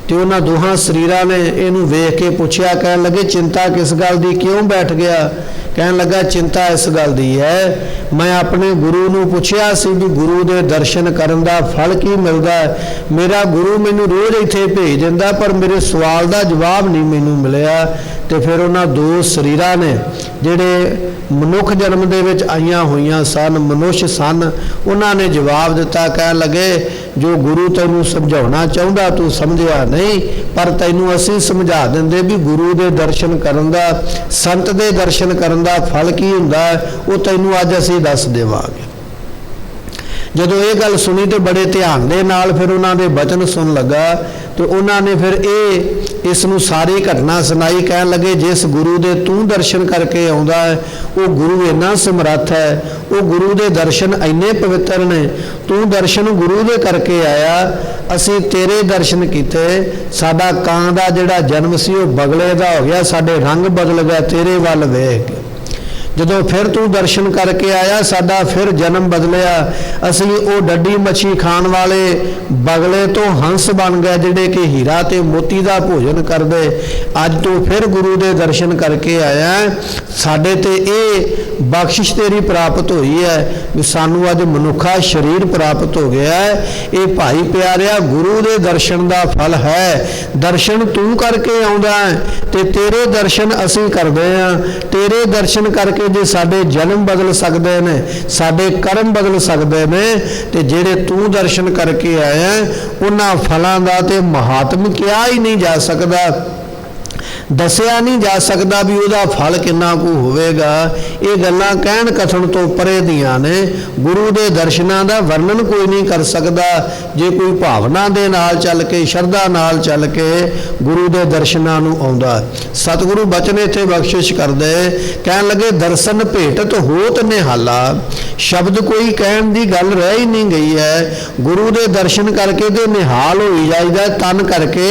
ਤੇ ਉਹਨਾਂ ਦੋਹਾਂ ਸਰੀਰਾਂ ਨੇ ਇਹਨੂੰ ਵੇਖ ਕੇ ਪੁੱਛਿਆ। ਕਹਿਣ ਲੱਗੇ, ਚਿੰਤਾ ਕਿਸ ਗੱਲ ਦੀ, ਕਿਉਂ ਬੈਠ ਗਿਆ। ਕਹਿਣ ਲੱਗਾ, ਚਿੰਤਾ ਇਸ ਗੱਲ ਦੀ ਹੈ, ਮੈਂ ਆਪਣੇ ਗੁਰੂ ਨੂੰ ਪੁੱਛਿਆ ਸੀ ਵੀ ਗੁਰੂ ਦੇ ਦਰਸ਼ਨ ਕਰਨ ਦਾ ਫਲ ਕੀ ਮਿਲਦਾ। ਮੇਰਾ ਗੁਰੂ ਮੈਨੂੰ ਰੋਜ਼ ਇੱਥੇ ਭੇਜ ਦਿੰਦਾ, ਪਰ ਮੇਰੇ ਸਵਾਲ ਦਾ ਜਵਾਬ ਨਹੀਂ ਮੈਨੂੰ ਮਿਲਿਆ। ਤੇ ਫਿਰ ਉਹਨਾਂ ਦੋ ਸਰੀਰਾਂ ਨੇ ਜਿਹੜੇ ਮਨੁੱਖ ਜਨਮ ਦੇ ਵਿੱਚ ਆਈਆਂ ਹੋਈਆਂ ਸਨ, ਮਨੁੱਖ ਸਨ, ਉਹਨਾਂ ਨੇ ਜਵਾਬ ਦਿੱਤਾ, ਕਹਿਣ ਲੱਗੇ ਜੋ ਗੁਰੂ ਤੈਨੂੰ ਸਮਝਾਉਣਾ ਚਾਹੁੰਦਾ ਤੂੰ ਸਮਝਿਆ ਨਹੀਂ, ਪਰ ਤੈਨੂੰ ਅਸੀਂ ਸਮਝਾ ਦਿੰਦੇ ਵੀ ਗੁਰੂ ਦੇ ਦਰਸ਼ਨ ਕਰਨ ਦਾ, ਸੰਤ ਦੇ ਦਰਸ਼ਨ ਕਰਨ ਦਾ ਫਲ ਕੀ ਹੁੰਦਾ ਉਹ ਤੈਨੂੰ ਅੱਜ ਅਸੀਂ ਦੱਸ ਦੇਵਾਂਗੇ। ਜਦੋਂ ਇਹ ਗੱਲ ਸੁਣੀ ਤੇ ਬੜੇ ਧਿਆਨ ਦੇ ਨਾਲ ਫਿਰ ਉਹਨਾਂ ਦੇ ਬਚਨ ਸੁਣ ਲੱਗਾ ਤੇ ਉਹਨਾਂ ਨੇ ਫਿਰ ਇਸ ਨੂੰ ਸਾਰੀ ਘਟਨਾ ਸੁਣਾਈ। ਕਹਿਣ ਲੱਗੇ ਜਿਸ ਗੁਰੂ ਦੇ ਤੂੰ ਦਰਸ਼ਨ ਕਰਕੇ ਆਉਂਦਾ ਹੈ ਉਹ ਗੁਰੂ ਇੰਨਾ ਸਮਰੱਥ ਹੈ, ਉਹ ਗੁਰੂ ਦੇ ਦਰਸ਼ਨ ਇੰਨੇ ਪਵਿੱਤਰ ਨੇ, ਤੂੰ ਦਰਸ਼ਨ ਗੁਰੂ ਦੇ ਕਰਕੇ ਆਇਆ, ਅਸੀਂ ਤੇਰੇ ਦਰਸ਼ਨ ਕੀਤੇ, ਸਾਡਾ ਕਾਂ ਦਾ ਜਿਹੜਾ ਜਨਮ ਸੀ ਉਹ ਬਗਲੇ ਦਾ ਹੋ ਗਿਆ, ਸਾਡੇ ਰੰਗ ਬਦਲ ਗਿਆ ਤੇਰੇ ਵੱਲ ਵੇਖ ਕੇ। ਜਦੋਂ ਫਿਰ ਤੂੰ ਦਰਸ਼ਨ ਕਰਕੇ ਆਇਆ ਸਾਡਾ ਫਿਰ ਜਨਮ ਬਦਲਿਆ, ਅਸੀਂ ਉਹ ਡੱਡੀ ਮੱਛੀ ਖਾਣ ਵਾਲੇ ਬਗਲੇ ਤੋਂ ਹੰਸ ਬਣ ਗਏ ਜਿਹੜੇ ਕਿ ਹੀਰਾ ਤੇ ਮੋਤੀ ਦਾ ਭੋਜਨ ਕਰਦੇ। ਅੱਜ ਤੂੰ ਫਿਰ ਗੁਰੂ ਦੇ ਦਰਸ਼ਨ ਕਰਕੇ ਆਇਆ, ਸਾਡੇ ਤੇ ਇਹ ਬਖਸ਼ਿਸ਼ ਤੇਰੀ ਪ੍ਰਾਪਤ ਹੋਈ ਹੈ ਵੀ ਸਾਨੂੰ ਅੱਜ ਮਨੁੱਖਾ ਸਰੀਰ ਪ੍ਰਾਪਤ ਹੋ ਗਿਆ ਹੈ। ਇਹ ਭਾਈ ਪਿਆਰਿਆ ਗੁਰੂ ਦੇ ਦਰਸ਼ਨ ਦਾ ਫਲ ਹੈ। ਦਰਸ਼ਨ ਤੂੰ ਕਰਕੇ ਆਉਂਦਾ ਹੈ ਤੇ ਤੇਰੇ ਦਰਸ਼ਨ ਅਸੀਂ ਕਰਦੇ ਹਾਂ। ਤੇਰੇ ਦਰਸ਼ਨ ਕਰਕੇ ਜੇ ਸਾਡੇ ਜਨਮ ਬਦਲ ਸਕਦੇ ਨੇ, ਸਾਡੇ ਕਰਮ ਬਦਲ ਸਕਦੇ ਨੇ, ਤੇ ਜਿਹੜੇ ਤੂੰ ਦਰਸ਼ਨ ਕਰਕੇ ਆਇਆ ਉਹਨਾਂ ਫਲਾਂ ਦਾ ਤੇ ਮਹਾਤਮ ਕਿਹਾ ਹੀ ਨਹੀਂ ਜਾ ਸਕਦਾ, ਦੱਸਿਆ ਨਹੀਂ ਜਾ ਸਕਦਾ ਵੀ ਉਹਦਾ ਫਲ ਕਿੰਨਾ ਕੁ ਹੋਵੇਗਾ। ਇਹ ਗੱਲਾਂ ਕਹਿਣ ਕਥਨ ਤੋਂ ਪਰੇ ਦੀਆਂ ਨੇ। ਗੁਰੂ ਦੇ ਦਰਸ਼ਨਾਂ ਦਾ ਵਰਣਨ ਕੋਈ ਨਹੀਂ ਕਰ ਸਕਦਾ। ਜੇ ਕੋਈ ਭਾਵਨਾ ਦੇ ਨਾਲ ਚੱਲ ਕੇ, ਸ਼ਰਧਾ ਨਾਲ ਚੱਲ ਕੇ ਗੁਰੂ ਦੇ ਦਰਸ਼ਨਾਂ ਨੂੰ ਆਉਂਦਾ। ਸਤਿਗੁਰੂ ਬਚਨ ਇੱਥੇ ਬਖਸ਼ਿਸ਼ ਕਰਦੇ, ਕਹਿਣ ਲੱਗੇ ਦਰਸ਼ਨ ਭੇਟਤ ਹੋਤ ਨਿਹਾਲਾ। ਸ਼ਬਦ ਕੋਈ ਕਹਿਣ ਦੀ ਗੱਲ ਰਹਿ ਹੀ ਨਹੀਂ ਗਈ ਹੈ। ਗੁਰੂ ਦੇ ਦਰਸ਼ਨ ਕਰਕੇ ਤੇ ਨਿਹਾਲ ਹੋਈ ਜਾਈਦਾ, ਤਨ ਕਰਕੇ,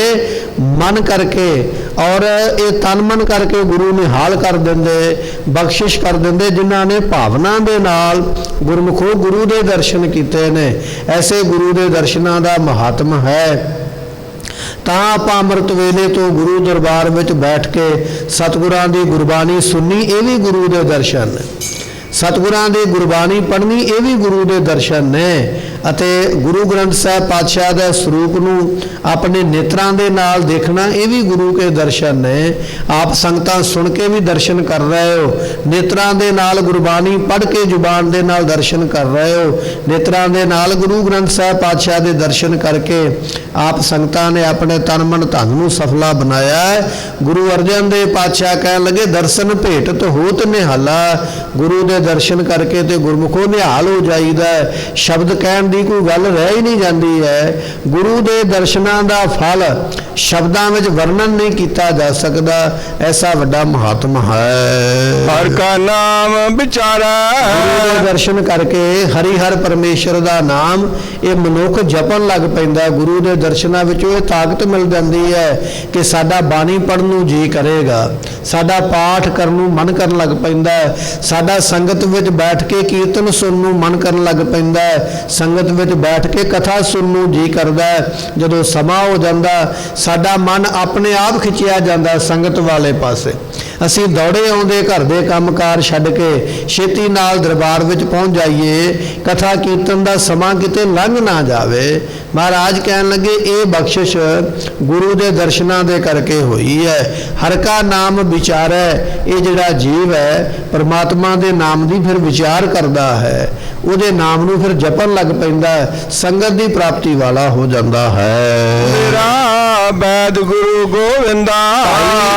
ਮਨ ਕਰਕੇ, ਔਰ ਇਹ ਤਨ ਮਨ ਕਰਕੇ ਗੁਰੂ ਨਿਹਾਲ ਕਰ ਦਿੰਦੇ, ਬਖਸ਼ਿਸ਼ ਕਰ ਦਿੰਦੇ ਜਿਨ੍ਹਾਂ ਨੇ ਭਾਵਨਾ ਦੇ ਨਾਲ ਗੁਰਮੁਖੋ ਗੁਰੂ ਦੇ ਦਰਸ਼ਨ ਕੀਤੇ ਨੇ। ਐਸੇ ਗੁਰੂ ਦੇ ਦਰਸ਼ਨਾਂ ਦਾ ਮਹਾਤਮ ਹੈ। ਤਾਂ ਆਪਾਂ ਅੰਮ੍ਰਿਤ ਵੇਲੇ ਤੋਂ ਗੁਰੂ ਦਰਬਾਰ ਵਿੱਚ ਬੈਠ ਕੇ ਸਤਿਗੁਰਾਂ ਦੀ ਗੁਰਬਾਣੀ ਸੁਣਨੀ, ਇਹ ਵੀ ਗੁਰੂ ਦੇ ਦਰਸ਼ਨ ਨੇ। ਸਤਿਗੁਰਾਂ ਦੀ ਗੁਰਬਾਣੀ ਪੜ੍ਹਨੀ, ਇਹ ਵੀ ਗੁਰੂ ਦੇ ਦਰਸ਼ਨ ਨੇ। ਅਤੇ ਗੁਰੂ ਗ੍ਰੰਥ ਸਾਹਿਬ ਪਾਤਸ਼ਾਹ ਦੇ ਸਰੂਪ ਨੂੰ ਆਪਣੇ ਨੇਤਰਾਂ ਦੇ ਨਾਲ ਦੇਖਣਾ, ਇਹ ਵੀ ਗੁਰੂ ਕੇ ਦਰਸ਼ਨ ਨੇ। ਆਪ ਸੰਗਤਾਂ ਸੁਣ ਕੇ ਵੀ ਦਰਸ਼ਨ ਕਰ ਰਹੇ ਹੋ, ਨੇਤਰਾਂ ਦੇ ਨਾਲ ਗੁਰਬਾਣੀ ਪੜ੍ਹ ਕੇ ਜ਼ੁਬਾਨ ਦੇ ਨਾਲ ਦਰਸ਼ਨ ਕਰ ਰਹੇ ਹੋ, ਨੇਤਰਾਂ ਦੇ ਨਾਲ ਗੁਰੂ ਗ੍ਰੰਥ ਸਾਹਿਬ ਪਾਤਸ਼ਾਹ ਦੇ ਦਰਸ਼ਨ ਕਰਕੇ ਆਪ ਸੰਗਤਾਂ ਨੇ ਆਪਣੇ ਤਨ ਮਨ ਧਨ ਨੂੰ ਸਫਲਾ ਬਣਾਇਆ ਹੈ। ਗੁਰੂ ਅਰਜਨ ਦੇਵ ਪਾਤਸ਼ਾਹ ਕਹਿਣ ਲੱਗੇ ਦਰਸ਼ਨ ਭੇਟਤ ਹੋਤ ਨਿਹਾਲਾ। ਗੁਰੂ ਦੇ ਦਰਸ਼ਨ ਕਰਕੇ ਤੇ ਗੁਰਮੁਖੋ ਨਿਹਾਲ ਹੋ ਜਾਈਦਾ। ਸ਼ਬਦ ਕਹਿਣ ਦੀ ਕੋਈ ਗੱਲ ਰਹਿ ਹੀ ਨਹੀਂ ਜਾਂਦੀ ਹੈ। ਗੁਰੂ ਦੇ ਦਰਸ਼ਨਾਂ ਦਾ ਫਲ ਸ਼ਬਦਾਂ ਵਿੱਚ ਵਰਣਨ ਨਹੀਂ ਕੀਤਾ ਜਾ ਸਕਦਾ, ਐਸਾ ਵੱਡਾ ਮਹਾਤਮ ਹੈ। ਹਰ ਕਾ ਨਾਮ ਵਿਚਾਰਾ। ਗੁਰੂ ਦੇ ਦਰਸ਼ਨ ਕਰਕੇ ਹਰੀ ਹਰ ਪਰਮੇਸ਼ਰ ਦਾ ਨਾਮ ਇਹ ਮਨੁੱਖ ਜਪਣ ਲੱਗ ਪੈਂਦਾ। ਗੁਰੂ ਦੇ ਦਰਸ਼ਨਾਂ ਵਿੱਚੋਂ ਇਹ ਤਾਕਤ ਮਿਲ ਜਾਂਦੀ ਹੈ ਕਿ ਸਾਡਾ ਬਾਣੀ ਪੜ੍ਹਨ ਨੂੰ ਜੀ ਕਰੇਗਾ, ਸਾਡਾ ਪਾਠ ਕਰਨ ਨੂੰ ਮਨ ਕਰਨ ਲੱਗ ਪੈਂਦਾ, ਸਾਡਾ ਸੰਗਤ ਵਿੱਚ ਬੈਠ ਕੇ ਕੀਰਤਨ ਸੁਣਨ ਨੂੰ ਮਨ ਕਰਨ ਲੱਗ ਪੈਂਦਾ, ਸੰਗਤ ਵਿੱਚ ਬੈਠ ਕੇ ਕਥਾ ਸੁਣਨ ਨੂੰ ਜੀ ਕਰਦਾ। ਜਦੋਂ ਸਮਾਂ ਹੋ ਜਾਂਦਾ ਸਾਡਾ ਮਨ ਆਪਣੇ ਆਪ ਖਿੱਚਿਆ ਜਾਂਦਾ ਸੰਗਤ ਵਾਲੇ ਪਾਸੇ। ਅਸੀਂ ਦੌੜੇ ਆਉਂਦੇ ਘਰ ਦੇ ਕੰਮਕਾਰ ਛੱਡ ਕੇ ਛੇਤੀ ਨਾਲ ਦਰਬਾਰ ਵਿੱਚ ਪਹੁੰਚ ਜਾਈਏ, ਕਥਾ ਕੀਰਤਨ ਦਾ ਸਮਾਂ ਕਿਤੇ ਲੰਘ ਨਾ ਜਾਵੇ। ਮਹਾਰਾਜ ਕਹਿਣ ਲੱਗੇ ਇਹ ਬਖਸ਼ਿਸ਼ ਗੁਰੂ ਦੇ ਦਰਸ਼ਨਾਂ ਦੇ ਕਰਕੇ ਹੋਈ ਹੈ। ਹਰ ਕਾ ਨਾਮ ਵਿਚਾਰੈ। ਇਹ ਜਿਹੜਾ ਜੀਵ ਹੈ ਪਰਮਾਤਮਾ ਦੇ ਨਾਮ ਦੀ ਫਿਰ ਵਿਚਾਰ ਕਰਦਾ ਹੈ, ਉਹਦੇ ਨਾਮ ਨੂੰ ਫਿਰ ਜਪਣ ਲੱਗ ਪੈਂਦਾ, ਸੰਗਤ ਦੀ ਪ੍ਰਾਪਤੀ ਵਾਲਾ ਹੋ ਜਾਂਦਾ ਹੈ। ਮੇਰਾ ਬੈਦ ਗੁਰੂ ਗੋਵਿੰਦਾ।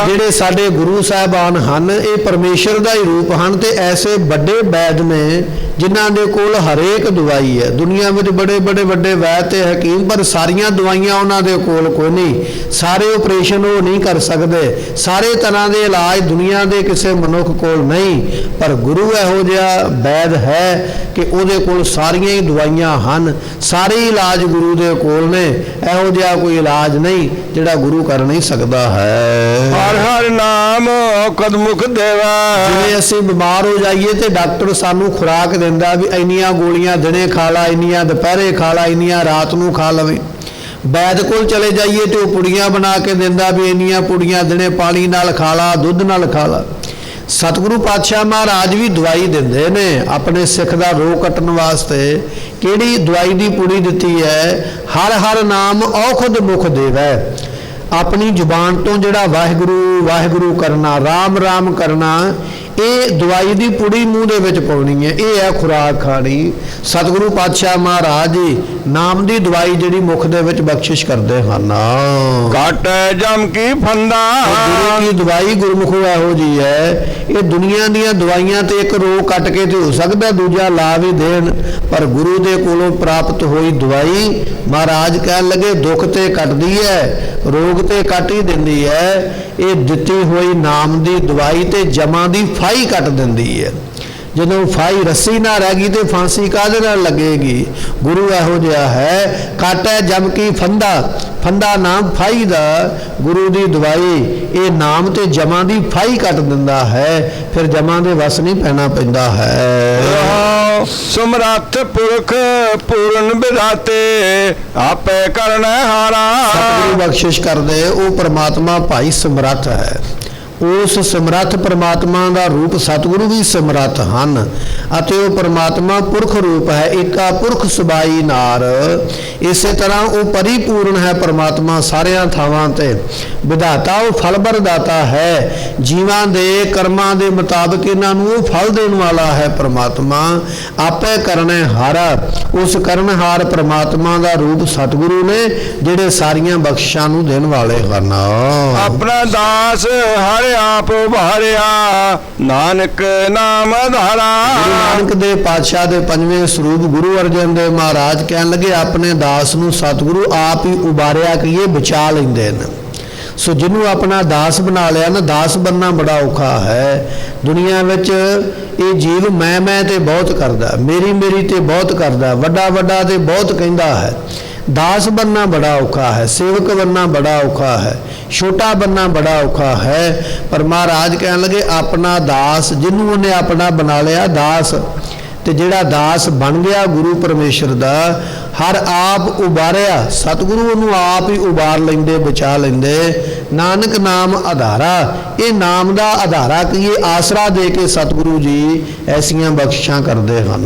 ਜਿਹੜੇ ਸਾਡੇ ਗੁਰੂ ਸਾਹਿਬਾਨ ਹਨ ਇਹ ਪਰਮੇਸ਼ਰ ਦਾ ਹੀ ਰੂਪ ਹਨ ਤੇ ਐਸੇ ਵੱਡੇ ਵੈਦ ਨੇ ਜਿਨ੍ਹਾਂ ਦੇ ਕੋਲ ਹਰੇਕ ਦਵਾਈ ਹੈ। ਦੁਨੀਆ ਵਿੱਚ ਬੜੇ ਬੜੇ ਵੱਡੇ ਵੈਦ ਤੇ ਹਕੀਮ, ਪਰ ਸਾਰੀਆਂ ਦਵਾਈਆਂ ਉਹਨਾਂ ਦੇ ਕੋਲ ਕੋਈ ਨਹੀਂ। ਸਾਰੇ ਆਪਰੇਸ਼ਨ ਉਹ ਨਹੀਂ ਕਰ ਸਕਦੇ, ਸਾਰੇ ਤਰ੍ਹਾਂ ਦੇ ਇਲਾਜ ਦੁਨੀਆ ਦੇ ਕਿਸੇ ਮਨੁੱਖ ਕੋਲ ਨਹੀਂ। ਪਰ ਗੁਰੂ ਇਹੋ ਜਿਹਾ ਵੈਦ ਹੈ ਕਿ ਉਹਦੇ ਕੋਲ ਸਾਰੀਆਂ ਹੀ ਦਵਾਈਆਂ ਹਨ, ਸਾਰੇ ਇਲਾਜ ਗੁਰੂ ਦੇ ਕੋਲ ਨੇ। ਇਹੋ ਜਿਹਾ ਕੋਈ ਇਲਾਜ ਨਹੀਂ ਜਿਹੜਾ ਗੁਰੂ ਕਰ ਨਹੀਂ ਸਕਦਾ ਹੈ। ਹਰ ਹਰ ਨਾਮ ਕਦਮੁਖ ਦੇਵਾ। ਜਿਵੇਂ ਅਸੀਂ ਬਿਮਾਰ ਹੋ ਜਾਈਏ ਤੇ ਡਾਕਟਰ ਸਾਨੂੰ ਖੁਰਾਕ ਦਿੰਦਾ ਵੀ ਇੰਨੀਆਂ ਗੋਲੀਆਂ ਦਿਨੇ ਖਾ ਲਾ, ਇੰਨੀਆਂ ਦੁਪਹਿਰੇ ਖਾ ਲਾ, ਇੰਨੀਆਂ ਰਾਤ ਨੂੰ ਖਾ ਲਵੇ। ਵੈਦ ਕੋਲ ਚਲੇ ਜਾਈਏ ਤੇ ਉਹ ਪੁੜੀਆਂ ਬਣਾ ਕੇ ਦਿੰਦਾ ਵੀ ਇੰਨੀਆਂ ਪੁੜੀਆਂ ਦਿਨੇ ਪਾਣੀ ਨਾਲ ਖਾ ਲਾ, ਦੁੱਧ ਨਾਲ ਖਾ ਲਾ। ਸਤਿਗੁਰੂ ਪਾਤਸ਼ਾਹ ਮਹਾਰਾਜ ਵੀ ਦਵਾਈ ਦਿੰਦੇ ਨੇ ਆਪਣੇ ਸਿੱਖ ਦਾ ਰੋਗ ਕੱਟਣ ਵਾਸਤੇ। ਕਿਹੜੀ ਦਵਾਈ ਦੀ ਪੁੜੀ ਦਿੱਤੀ ਹੈ? ਹਰ ਹਰ ਨਾਮ ਔਖਦ ਮੁਖ ਦੇਵੈ। ਆਪਣੀ ਜ਼ੁਬਾਨ ਤੋਂ ਜਿਹੜਾ ਵਾਹਿਗੁਰੂ ਵਾਹਿਗੁਰੂ ਕਰਨਾ, ਰਾਮ ਰਾਮ ਕਰਨਾ, ਇਹ ਦਵਾਈ ਦੀ ਪੁੜੀ ਮੂੰਹ ਦੇ ਵਿੱਚ ਪਾਉਣੀ ਹੈ, ਇਹ ਹੈ ਖੁਰਾਕ ਖਾਣੀ। ਸਤਿਗੁਰੂ ਪਾਤਸ਼ਾਹ ਮਹਾਰਾਜ ਜੀ ਨਾਮ ਦੀ ਦਵਾਈ ਜਿਹੜੀ ਮੁਖ ਦੇ ਵਿੱਚ ਬਖਸ਼ਿਸ਼ ਕਰਦੇ ਹਨ। ਕਾਟੈ ਜਮ ਕੀ ਫੰਦਾ। ਗੁਰੂ ਦੀ ਦਵਾਈ ਗੁਰਮੁਖੋ ਇਹੋ ਜੀ ਹੈ, ਇਹ ਦੁਨੀਆ ਦੀਆਂ ਦਵਾਈਆਂ ਤੇ ਇੱਕ ਰੋਗ ਕੱਟ ਕੇ ਤੇ ਹੋ ਸਕਦਾ ਦੂਜਾ ਲਾ ਵੀ ਦੇਣ, ਪਰ ਗੁਰੂ ਦੇ ਕੋਲੋਂ ਪ੍ਰਾਪਤ ਹੋਈ ਦਵਾਈ ਮਹਾਰਾਜ ਕਹਿਣ ਲੱਗੇ ਦੁੱਖ ਤੇ ਕੱਟਦੀ ਹੈ, ਰੋਗ ਤੇ ਕੱਟ ਹੀ ਦਿੰਦੀ ਹੈ। ਇਹ ਦਿੱਤੀ ਹੋਈ ਨਾਮ ਦੀ ਦਵਾਈ ਤੇ ਜਮਾਂ ਦੀ ਫਾਈ ਕੱਟ ਦਿੰਦੀ ਹੈ। ਜਦੋਂ ਫਾਈ ਰੱਸੀ ਨਾ ਰਹਿ ਗਈ ਤੇ ਫਾਂਸੀ ਕਾਹਦੇ ਨਾਲ ਲੱਗੇਗੀ। ਗੁਰੂ ਇਹੋ ਜਿਹਾ ਹੈ, ਕਾਟੈ ਜਮ ਕੀ ਫੰਦਾ, ਫੰਦਾ ਨਾਮ ਫਾਈ ਦਾ। ਗੁਰੂ ਦੀ ਦਵਾਈ ਇਹ ਨਾਮ ਤੇ ਜਮਾਂ ਦੀ ਫਾਈ ਕੱਟ ਦਿੰਦਾ ਹੈ, ਫਿਰ ਜਮਾਂ ਦੇ ਵਸ ਨਹੀਂ ਪੈਣਾ ਪੈਂਦਾ ਹੈ। ਸਮਰੱਥ ਪੁਰਖ ਪੂਰਨ ਵਿਦਾਤੇ ਆਪੇ ਕਰਨਾ ਹਾਰਾ। ਸਤਿਗੁਰੂ ਬਖਸ਼ਿਸ਼ ਕਰਦੇ ਉਹ ਪ੍ਰਮਾਤਮਾ ਭਾਈ ਸਮਰੱਥ ਹੈ। ਉਸ ਸਮਰੱਥ ਪ੍ਰਮਾਤਮਾ ਦਾ ਰੂਪ ਸਤਿਗੁਰੂ ਵੀ ਸਮਰੱਥ ਹਨ ਅਤੇ ਉਹ ਪ੍ਰਮਾਤਮਾ ਪੁਰਖ ਰੂਪ ਹੈ, ਏਕਾ ਪੁਰਖ ਸਬਾਈ ਨਾਰ। ਇਸੇ ਤਰ੍ਹਾਂ ਉਹ ਪਰਿਪੂਰਨ ਹੈ ਪ੍ਰਮਾਤਮਾ ਸਾਰਿਆਂ ਥਾਵਾਂ ਤੇ। ਵਿਧਾਤਾ ਉਹ ਫਲ ਵਰਦਾਤਾ ਹੈ, ਜੀਵਾਂ ਦੇ ਕਰਮਾਂ ਦੇ ਮੁਤਾਬਕ ਇਹਨਾਂ ਨੂੰ ਉਹ ਫਲ ਦੇਣ ਵਾਲਾ ਹੈ ਪ੍ਰਮਾਤਮਾ। ਆਪੇ ਕਰਨੇ ਹਾਰਾ, ਉਸ ਕਰਨਹਾਰ ਪ੍ਰਮਾਤਮਾ ਦਾ ਰੂਪ ਸਤਿਗੁਰੂ ਨੇ ਜਿਹੜੇ ਸਾਰੀਆਂ ਬਖਸ਼ਿਸ਼ਾਂ ਨੂੰ ਦੇਣ ਵਾਲੇ ਹਨ। ਆਪਣਾ ਦਾਸ ਹਰ ਆਪ ਉਭਾਰਿਆ ਨਾਨਕ ਨਾਮ ਆਧਾਰਾ। ਗੁਰੂ ਨਾਨਕ ਦੇ ਪਾਤਸ਼ਾਹ ਦੇ ਪੰਜਵੇਂ ਸਰੂਪ ਗੁਰੂ ਅਰਜਨ ਦੇਵ ਮਹਾਰਾਜ ਕਹਿਣ ਲੱਗੇ ਆਪਣੇ ਦਾਸ ਨੂੰ ਸਤਿਗੁਰੂ ਆਪ ਹੀ ਉਬਾਰਿਆ ਕਿ ਇਹ ਬਚਾ ਲੈਂਦੇ ਨੇ। ਸੋ ਜਿਹਨੂੰ ਆਪਣਾ ਦਾਸ ਬਣਾ ਲਿਆ ਨਾ, ਦਾਸ ਬਣਨਾ ਬੜਾ ਔਖਾ ਹੈ। ਦੁਨੀਆ ਵਿੱਚ ਇਹ ਜੀਵ ਮੈਂ ਤੇ ਬਹੁਤ ਕਰਦਾ, ਮੇਰੀ ਤੇ ਬਹੁਤ ਕਰਦਾ, ਵੱਡਾ ਤੇ ਬਹੁਤ ਕਹਿੰਦਾ ਹੈ। ਦਾਸ बनना बड़ा औखा है, सेवक बनना बड़ा औखा है, छोटा बनना बड़ा औखा है। पर महाराज कहने लगे अपना दास जिन्होंने उन्हें अपना बना लिया दास, ते जिहड़ा दास बन गया गुरु परमेश्वर दा, हर आप उबारिया सतगुरु उन्होंने आप ही उबार लेंदे बचा लेंदे। नानक नाम आधारा, ये नाम दा आधारा कि ये आसरा दे के सतगुरु जी ऐसियां बख्शिशां करते हैं।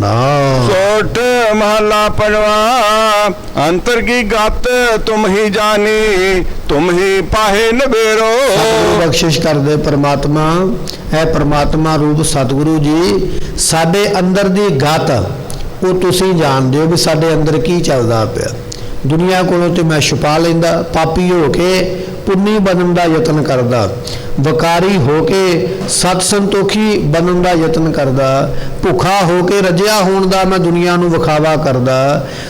सोठ महला पढ़वा अंतर की गत तुम ही जानी, तुम ही पाहे नबेरो। बख्शिश कर दे परमात्मा है, परमात्मा रूप सतगुरु जी साडे अंदर दी गत वो तुसी जान दो भी साडे अंदर की चलदा पिया। दुनिया कोलों ते मैं छुपा लेंदा, पापी हो के पुन्नी बनन दा यतन करदा, वकारी होके सत संतोखी बनन दा यतन करदा, भुखा होके रजिया होण दा मैं दुनिया नूं विखावा करदा।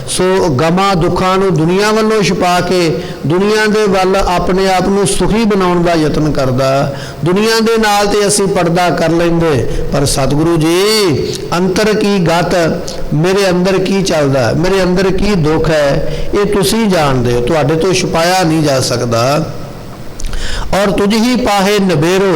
सो गमां दुखां नूं दुनिया वल्लों छुपा के दुनिया दे वल अपने आप नूं सुखी बनाउण दा यतन करदा। दुनिया दे नाल ते असीं पर्दा कर लैंदे, पर सतगुरु जी अंतर की गत, मेरे अंदर की चलदा, मेरे अंदर की दुख है, ये तुसीं जाणदे हो, तुहाडे तो छुपाया नहीं जा सकदा। और तुझ ही पाहे नबेरो,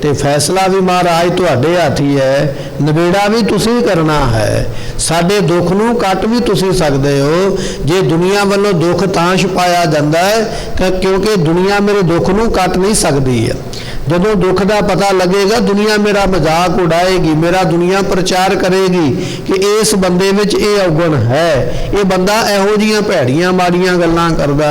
ते फैसला भी महाराज तुहाडे हथ ही है, नबेड़ा भी तुसी करना है। साडे दुख नूं कट भी तुसी सकदे हो। जे दुनिया वालों दुख तां छुपाया जांदा है क्योंकि दुनिया मेरे दुख नूं कट नहीं सकदी है। जदों दुख का पता लगेगा दुनिया मेरा मजाक उड़ाएगी, मेरा दुनिया प्रचार करेगी कि इस बंदे विच ये अवगुण है, ये बंदा इहो जिहियां भैड़ियां माड़ियां गल्लां करदा।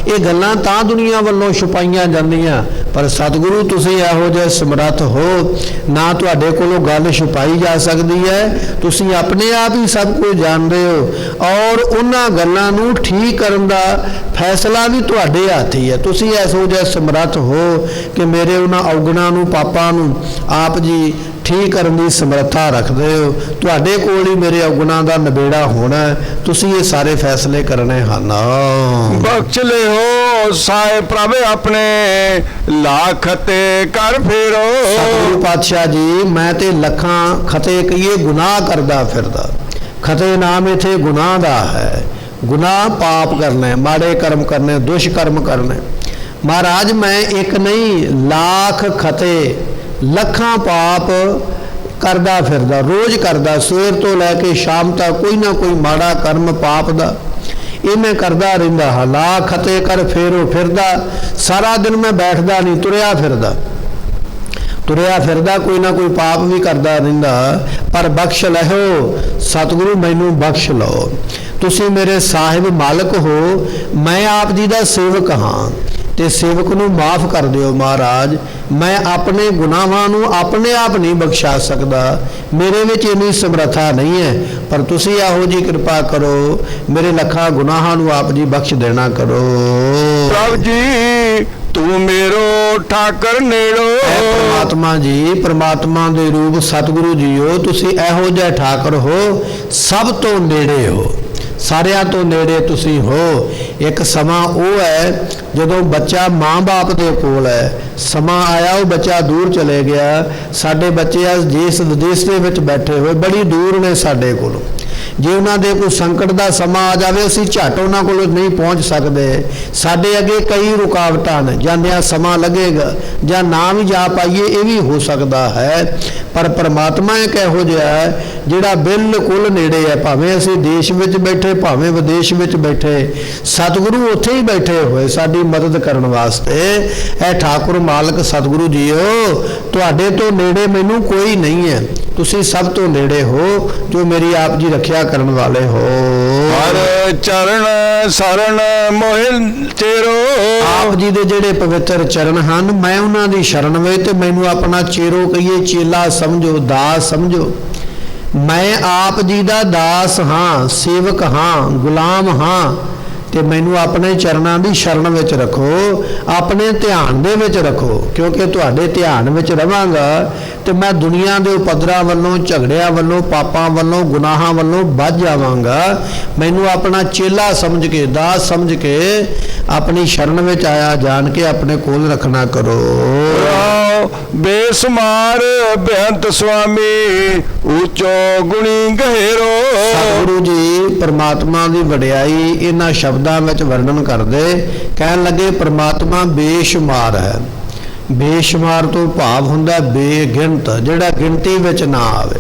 ये गल्लां तां दुनिया वालों छुपाईयां जांदियां, पर सतगुरु तुसीं इहो जिहे समर्थ हो, ना तुहाडे कोलों गल छुपाई जा सकदी है, तुसीं अपने आप ही सब कुछ जाणदे हो। और उन्हां गल्लां नूं ठीक करन दा फैसला भी तुहाडे हथ ही है। तुसीं इहो जिहे समर्थ हो कि मेरे अवगुणा नूं पापां नूं आप जी ठीक करने की समर्था रखते हो। तुहाडे कोल ही मेरे अवगुणा का नबेड़ा होना है, तुसीं ये सारे फैसले करने हन। बख्श ले हो साए प्रभ अपने लाख खते कर फेरो। सतगुरु पातशाह जी मैं ते लखां खते कहिए गुनाह करदा फिरदा। खते नाम इत्थे गुनाह दा है, गुनाह पाप करने, माड़े कर्म करने, दुष्कर्म करने। महाराज मैं एक नहीं लाख खते लखां पाप करदा फिरदा, रोज करदा, सवेर तो लैके शाम तक कोई ना कोई माड़ा कर्म पाप दा ये मैं करदा रहिंदा हां। लाख खते कर फेरो फिरदा, सारा दिन मैं बैठदा नहीं, तुरिया फिरदा कोई ना कोई पाप भी करदा रहिंदा। पर बख्श लहो सतगुरु मैनू बख्श लो, तुसी मेरे साहिब मालक हो, मैं आप जी दा सेवक हाँ। ਤੇ ਸੇਵਕ ਨੂੰ ਮਾਫ ਕਰ ਦਿਓ ਮਹਾਰਾਜ। ਮੈਂ ਆਪਣੇ ਗੁਨਾਹਾਂ ਨੂੰ ਆਪਣੇ ਆਪ ਨਹੀਂ ਬਖਸ਼ਾ ਸਕਦਾ, ਮੇਰੇ ਵਿੱਚ ਇੰਨੀ ਸਮਰੱਥਾ ਨਹੀਂ ਹੈ, ਪਰ ਤੁਸੀਂ ਇਹੋ ਜਿਹੀ ਕਿਰਪਾ ਕਰੋ, ਮੇਰੇ ਲੱਖਾਂ ਗੁਨਾਹਾਂ ਨੂੰ ਆਪ ਜੀ ਬਖਸ਼ ਦੇਣਾ ਕਰੋ। ਪ੍ਰਭ ਜੀ ਤੂੰ ਮੇਰੋ ਠਾਕਰ ਨੇੜੋ। ਪਰਮਾਤਮਾ ਜੀ, ਪਰਮਾਤਮਾ ਦੇ ਰੂਪ ਸਤਿਗੁਰੂ ਜੀਓ, ਤੁਸੀਂ ਇਹੋ ਜਿਹਾ ਠਾਕਰ ਹੋ, ਸਭ ਤੋਂ ਨੇੜੇ ਹੋ, ਸਾਰਿਆਂ ਤੋਂ ਨੇੜੇ ਤੁਸੀਂ ਹੋ। ਇੱਕ ਸਮਾਂ ਉਹ ਹੈ ਜਦੋਂ ਬੱਚਾ ਮਾਂ-ਬਾਪ ਦੇ ਕੋਲ ਹੈ, ਸਮਾਂ ਆਇਆ ਉਹ ਬੱਚਾ ਦੂਰ ਚਲੇ ਗਿਆ। ਸਾਡੇ ਬੱਚੇ ਅੱਜ ਦੇਸ਼ ਵਿਦੇਸ਼ ਦੇ ਵਿੱਚ ਬੈਠੇ ਹੋਏ, ਬੜੀ ਦੂਰ ਨੇ ਸਾਡੇ ਕੋਲੋਂ। ਜੇ ਉਹਨਾਂ ਦੇ ਕੋਈ ਸੰਕਟ ਦਾ ਸਮਾਂ ਆ ਜਾਵੇ, ਅਸੀਂ ਝੱਟ ਉਹਨਾਂ ਕੋਲ ਨਹੀਂ ਪਹੁੰਚ ਸਕਦੇ। ਸਾਡੇ ਅੱਗੇ ਕਈ ਰੁਕਾਵਟਾਂ ਨੇ, ਜਾਂਦਿਆਂ ਸਮਾਂ ਲੱਗੇਗਾ, ਜਾਂ ਨਾ ਵੀ ਜਾ ਪਾਈਏ, ਇਹ ਵੀ ਹੋ ਸਕਦਾ ਹੈ। ਪਰ ਪਰਮਾਤਮਾ ਇੱਕ ਇਹੋ ਜਿਹਾ ਹੈ ਜਿਹੜਾ ਬਿਲਕੁਲ ਨੇੜੇ ਹੈ। ਭਾਵੇਂ ਅਸੀਂ ਦੇਸ਼ ਵਿੱਚ ਬੈਠੇ, ਭਾਵੇਂ ਵਿਦੇਸ਼ ਵਿੱਚ ਬੈਠੇ, ਸਤਿਗੁਰੂ ਉੱਥੇ ਹੀ ਬੈਠੇ ਹੋਏ ਸਾਡੀ ਮਦਦ ਕਰਨ ਵਾਸਤੇ। ਇਹ ਠਾਕੁਰ ਮਾਲਕ ਸਤਿਗੁਰੂ ਜੀਓ, ਤੁਹਾਡੇ ਤੋਂ ਨੇੜੇ ਮੈਨੂੰ ਕੋਈ ਨਹੀਂ ਹੈ, ਤੁਸੀਂ ਸਭ ਤੋਂ ਨੇੜੇ ਹੋ, ਜੋ ਮੇਰੀ ਆਪ ਜੀ ਰੱਖਿਆ ਕਰਨ ਵਾਲੇ ਹੋ। ਹਰ ਚਰਨ ਸਰਣ ਮੋਹਿ ਚੇਰੋ। ਆਪ ਜੀ ਦੇ ਜਿਹੜੇ ਪਵਿੱਤਰ ਚਰਨ ਹਨ, ਮੈਂ ਉਹਨਾਂ ਦੀ ਸ਼ਰਨ ਵਿੱਚ, ਤੇ ਮੈਨੂੰ ਆਪਣਾ ਚੇਰੋ ਕਹੀਏ, ਚੇਲਾ ਸਮਝੋ, ਦਾਸ ਸਮਝੋ। ਮੈਂ ਆਪ ਜੀ ਦਾ ਦਾਸ ਹਾਂ, ਸੇਵਕ ਹਾਂ, ਗੁਲਾਮ ਹਾਂ, ਤੇ ਮੈਨੂੰ ਆਪਣੇ ਚਰਨਾਂ ਦੀ ਸ਼ਰਨ ਵਿੱਚ ਰੱਖੋ, ਆਪਣੇ ਧਿਆਨ ਦੇ ਵਿੱਚ ਰੱਖੋ। ਕਿਉਂਕਿ ਤੁਹਾਡੇ ਧਿਆਨ ਵਿੱਚ ਰਵਾਂਗਾ ਤੇ ਮੈਂ ਦੁਨੀਆ ਦੇ ਉਪਦਰਾਂ ਵੱਲੋਂ, ਝਗੜਿਆਂ ਵੱਲੋਂ, ਪਾਪਾਂ ਵੱਲੋਂ, ਗੁਨਾਹਾਂ ਵੱਲੋਂ ਬਚ ਜਾਵਾਂਗਾ। ਮੈਨੂੰ ਆਪਣਾ ਚੇਲਾ ਸਮਝ ਕੇ, ਦਾਸ ਸਮਝ ਕੇ ਆਪਣੀ ਸ਼ਰਨ ਵਿੱਚ ਆਇਆ ਜਾਣ ਕੇ ਆਪਣੇ ਕੋਲ ਰੱਖਣਾ ਕਰੋ। ਬੇਸਮਾਰ ਬੇਅੰਤ ਸੁਆਮੀ ਉੱਚੋ ਗੁਣੀ ਗਹਿਰੋ। ਸਤਿਗੁਰੂ ਜੀ ਪਰਮਾਤਮਾ ਦੀ ਵਡਿਆਈ ਇਹਨਾਂ ਸ਼ਬਦਾਂ ਵਿੱਚ ਵਰਣਨ ਕਰਦੇ, ਕਹਿਣ ਲੱਗੇ ਪਰਮਾਤਮਾ ਬੇਸ਼ੁਮਾਰ ਹੈ। ਬੇਸ਼ੁਮਾਰ ਤੋਂ ਭਾਵ ਹੁੰਦਾ ਬੇਗਿਣਤ, ਜਿਹੜਾ ਗਿਣਤੀ ਵਿੱਚ ਨਾ ਆਵੇ।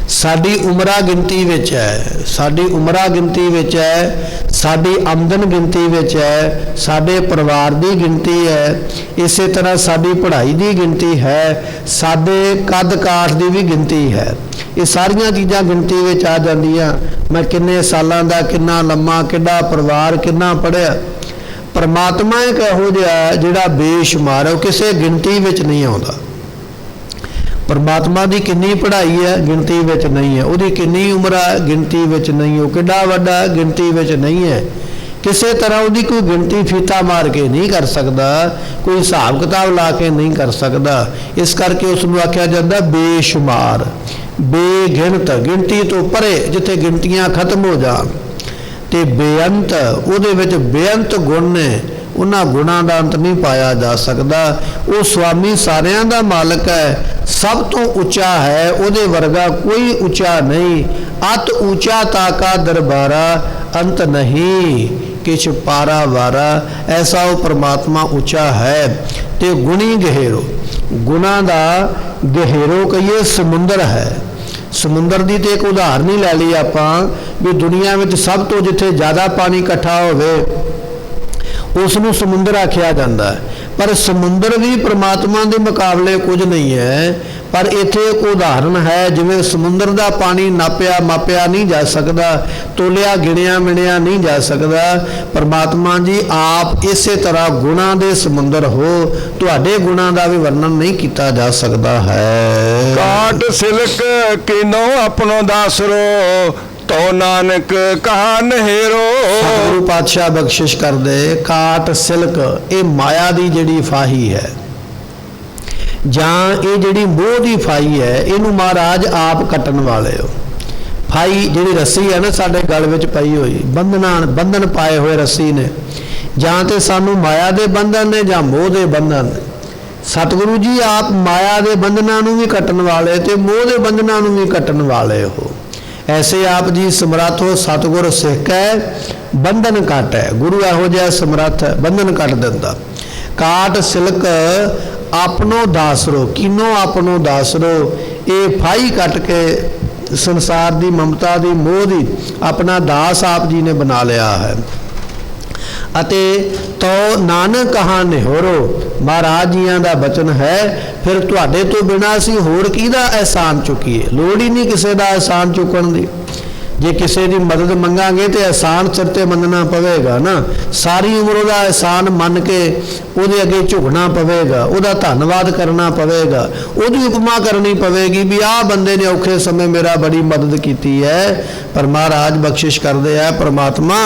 ਸਾਡੀ ਉਮਰਾਂ ਗਿਣਤੀ ਵਿੱਚ ਹੈ, ਸਾਡੀ ਉਮਰਾਂ ਗਿਣਤੀ ਵਿੱਚ ਹੈ, ਸਾਡੀ ਆਮਦਨ ਗਿਣਤੀ ਵਿੱਚ ਹੈ, ਸਾਡੇ ਪਰਿਵਾਰ ਦੀ ਗਿਣਤੀ ਹੈ, ਇਸੇ ਤਰ੍ਹਾਂ ਸਾਡੀ ਪੜ੍ਹਾਈ ਦੀ ਗਿਣਤੀ ਹੈ, ਸਾਡੇ ਕੱਦ ਕਾਠ ਦੀ ਵੀ ਗਿਣਤੀ ਹੈ। ਇਹ ਸਾਰੀਆਂ ਚੀਜ਼ਾਂ ਗਿਣਤੀ ਵਿੱਚ ਆ ਜਾਂਦੀਆਂ। ਮੈਂ ਕਿੰਨੇ ਸਾਲਾਂ ਦਾ, ਕਿੰਨਾ ਲੰਮਾ, ਕਿੱਡਾ ਪਰਿਵਾਰ, ਕਿੰਨਾ ਪੜ੍ਹਿਆ। ਪਰਮਾਤਮਾ ਇੱਕ ਇਹੋ ਜਿਹਾ ਜਿਹੜਾ ਬੇਸ਼ੁਮਾਰ ਹੈ, ਉਹ ਕਿਸੇ ਗਿਣਤੀ ਵਿੱਚ ਨਹੀਂ ਆਉਂਦਾ। ਪਰਮਾਤਮਾ ਦੀ ਕਿੰਨੀ ਪੜ੍ਹਾਈ ਹੈ, ਗਿਣਤੀ ਵਿੱਚ ਨਹੀਂ ਹੈ। ਉਹਦੀ ਕਿੰਨੀ ਉਮਰ ਹੈ, ਗਿਣਤੀ ਵਿੱਚ ਨਹੀਂ। ਉਹ ਕਿੱਡਾ ਵੱਡਾ, ਗਿਣਤੀ ਵਿੱਚ ਨਹੀਂ ਹੈ। ਕਿਸੇ ਤਰ੍ਹਾਂ ਉਹਦੀ ਕੋਈ ਗਿਣਤੀ ਫੀਤਾ ਮਾਰ ਕੇ ਨਹੀਂ ਕਰ ਸਕਦਾ, ਕੋਈ ਹਿਸਾਬ ਕਿਤਾਬ ਲਾ ਕੇ ਨਹੀਂ ਕਰ ਸਕਦਾ। ਇਸ ਕਰਕੇ ਉਸ ਨੂੰ ਆਖਿਆ ਜਾਂਦਾ ਬੇਸ਼ੁਮਾਰ, ਬੇਗਿਣਤ, ਗਿਣਤੀ ਤੋਂ ਪਰੇ, ਜਿੱਥੇ ਗਿਣਤੀਆਂ ਖਤਮ ਹੋ ਜਾਣ। ਤੇ ਬੇਅੰਤ, ਉਹਦੇ ਵਿੱਚ ਬੇਅੰਤ ਗੁਣ ਨੇ, ਉਹਨਾਂ ਗੁਣਾਂ ਦਾ ਅੰਤ ਨਹੀਂ ਪਾਇਆ ਜਾ ਸਕਦਾ। ਉਹ ਸੁਆਮੀ ਸਾਰਿਆਂ ਦਾ ਮਾਲਕ ਹੈ, ਸਭ ਤੋਂ ਉੱਚਾ ਹੈ, ਉਹਦੇ ਵਰਗਾ ਕੋਈ ਉੱਚਾ ਨਹੀਂ। ਅਤ ਉੱਚਾ ਤਾਕਾ ਦਰਬਾਰਾ, ਅੰਤ ਨਹੀਂ ਕਿਛ ਪਾਰਾ ਵਾਰਾ। ਐਸਾ ਉਹ ਪਰਮਾਤਮਾ ਉੱਚਾ ਹੈ। ਤੇ ਗੁਣੀ ਗਹਿਰੋ, ਗੁਣਾਂ ਦਾ ਗਹਿਰੋ ਕਹੀਏ ਸਮੁੰਦਰ ਹੈ। ਸਮੁੰਦਰ ਦੀ ਤੇ ਇੱਕ ਉਦਾਹਰਨ ਹੀ ਲੈ ਲਈ ਆਪਾਂ, ਵੀ ਦੁਨੀਆ ਵਿੱਚ ਸਭ ਤੋਂ ਜਿੱਥੇ ਜ਼ਿਆਦਾ ਪਾਣੀ ਇਕੱਠਾ ਹੋਵੇ ਉਸ ਨੂੰ ਸਮੁੰਦਰ ਆਖਿਆ ਜਾਂਦਾ ਹੈ। ਪਰ ਸਮੁੰਦਰ ਵੀ ਪਰਮਾਤਮਾ ਦੇ ਮੁਕਾਬਲੇ ਕੁਝ ਨਹੀਂ ਹੈ। ਪਰ ਇੱਥੇ ਇੱਕ ਉਦਾਹਰਨ ਹੈ, ਜਿਵੇਂ ਸਮੁੰਦਰ ਦਾ ਪਾਣੀ ਨਾਪਿਆ ਮਾਪਿਆ ਨਹੀਂ ਜਾ ਸਕਦਾ, ਤੋਲਿਆ ਗਿਣਿਆ ਮਿਣਿਆ ਨਹੀਂ ਜਾ ਸਕਦਾ। ਪਰਮਾਤਮਾ ਜੀ ਆਪ ਇਸੇ ਤਰ੍ਹਾਂ ਗੁਣਾਂ ਦੇ ਸਮੁੰਦਰ ਹੋ, ਤੁਹਾਡੇ ਗੁਣਾਂ ਦਾ ਵੀ ਵਰਣਨ ਨਹੀਂ ਕੀਤਾ ਜਾ ਸਕਦਾ ਹੈ। ਕਾਟ ਸਿਲਕ ਕਿਨੋ ਆਪਣੋ ਦਾਸਰੋ, ਤੋ ਨਾਨਕ ਕਹਾ ਨਹਿਰੋ। ਸਤਿਗੁਰੂ ਪਾਤਸ਼ਾਹ ਬਖਸ਼ਿਸ਼ ਕਰਦੇ, ਕਾਟ ਸਿਲਕ ਇਹ ਮਾਇਆ ਦੀ ਜਿਹੜੀ ਫਾਹੀ ਹੈ, ਜਾਂ ਇਹ ਜਿਹੜੀ ਮੋਹ ਦੀ ਫਾਹੀ ਹੈ, ਇਹਨੂੰ ਮਹਾਰਾਜ ਆਪ ਕੱਟਣ ਵਾਲੇ ਹੋ। ਫਾਈ ਜਿਹੜੀ ਰੱਸੀ ਹੈ ਨਾ ਸਾਡੇ ਗਲ ਵਿੱਚ ਪਈ ਹੋਈ, ਬੰਧਨ ਪਾਏ ਹੋਏ ਰੱਸੀ ਨੇ, ਜਾਂ ਤੇ ਸਾਨੂੰ ਮਾਇਆ ਦੇ ਬੰਧਨ ਨੇ ਜਾਂ ਮੋਹ ਦੇ ਬੰਧਨ ਨੇ। ਸਤਿਗੁਰੂ ਜੀ ਆਪ ਮਾਇਆ ਦੇ ਬੰਧਨਾਂ ਨੂੰ ਵੀ ਕੱਟਣ ਵਾਲੇ ਤੇ ਮੋਹ ਦੇ ਬੰਧਨਾਂ ਨੂੰ ਵੀ ਕੱਟਣ ਵਾਲੇ ਹੋ। ਐਸੇ ਆਪ ਜੀ ਸਮਰੱਥ ਹੋ। ਸਤਿਗੁਰ ਸਿੱਖ ਹੈ, ਬੰਧਨ ਕੱਟ ਹੈ। ਗੁਰੂ ਇਹੋ ਜਿਹਾ ਸਮਰੱਥ ਹੈ, ਬੰਧਨ ਕੱਟ ਦਿੰਦਾ। ਕਾਟ ਸਿਲਕ ਆਪਣੋ ਦਾਸਰੋ, ਕਿਨੋ ਆਪਣੋ ਦਾਸਰੋ, ਇਹ ਫਾਈ ਕੱਟ ਕੇ ਸੰਸਾਰ ਦੀ ਮਮਤਾ ਦੀ ਮੋਹ ਦੀ ਆਪਣਾ ਦਾਸ ਆਪ ਜੀ ਨੇ ਬਣਾ ਲਿਆ ਹੈ। ਅਤੇ ਤੋ ਨਾਨਕ ਕਹਾ ਨਿਹੋਰੋ, ਮਹਾਰਾਜ ਜੀਆਂ ਦਾ ਬਚਨ ਹੈ, ਫਿਰ ਤੁਹਾਡੇ ਤੋਂ ਬਿਨਾਂ ਅਸੀਂ ਹੋਰ ਕਿਹਦਾ ਅਹਿਸਾਨ ਚੁੱਕੀਏ। ਲੋੜ ਹੀ ਨਹੀਂ ਕਿਸੇ ਦਾ ਅਹਿਸਾਨ ਚੁੱਕਣ ਦੀ। ਜੇ ਕਿਸੇ ਦੀ ਮਦਦ ਮੰਗਾਂਗੇ ਤੇ ਅਹਿਸਾਨ ਸਿਰ ਤੇ ਮੰਨਣਾ ਪਵੇਗਾ ਨਾ। ਸਾਰੀ ਉਮਰ ਉਹਦਾ ਅਹਿਸਾਨ ਮੰਨ ਕੇ ਉਹਦੇ ਅੱਗੇ ਝੁਕਣਾ ਪਵੇਗਾ, ਉਹਦਾ ਧੰਨਵਾਦ ਕਰਨਾ ਪਵੇਗਾ, ਉਹਦੀ ਉਪਮਾ ਕਰਨੀ ਪਵੇਗੀ ਵੀ ਆਹ ਬੰਦੇ ਨੇ ਔਖੇ ਸਮੇਂ ਮੇਰਾ ਬੜੀ ਮਦਦ ਕੀਤੀ ਹੈ। ਪਰ ਮਹਾਰਾਜ ਬਖਸ਼ਿਸ਼ ਕਰਦੇ ਆ, ਪ੍ਰਮਾਤਮਾ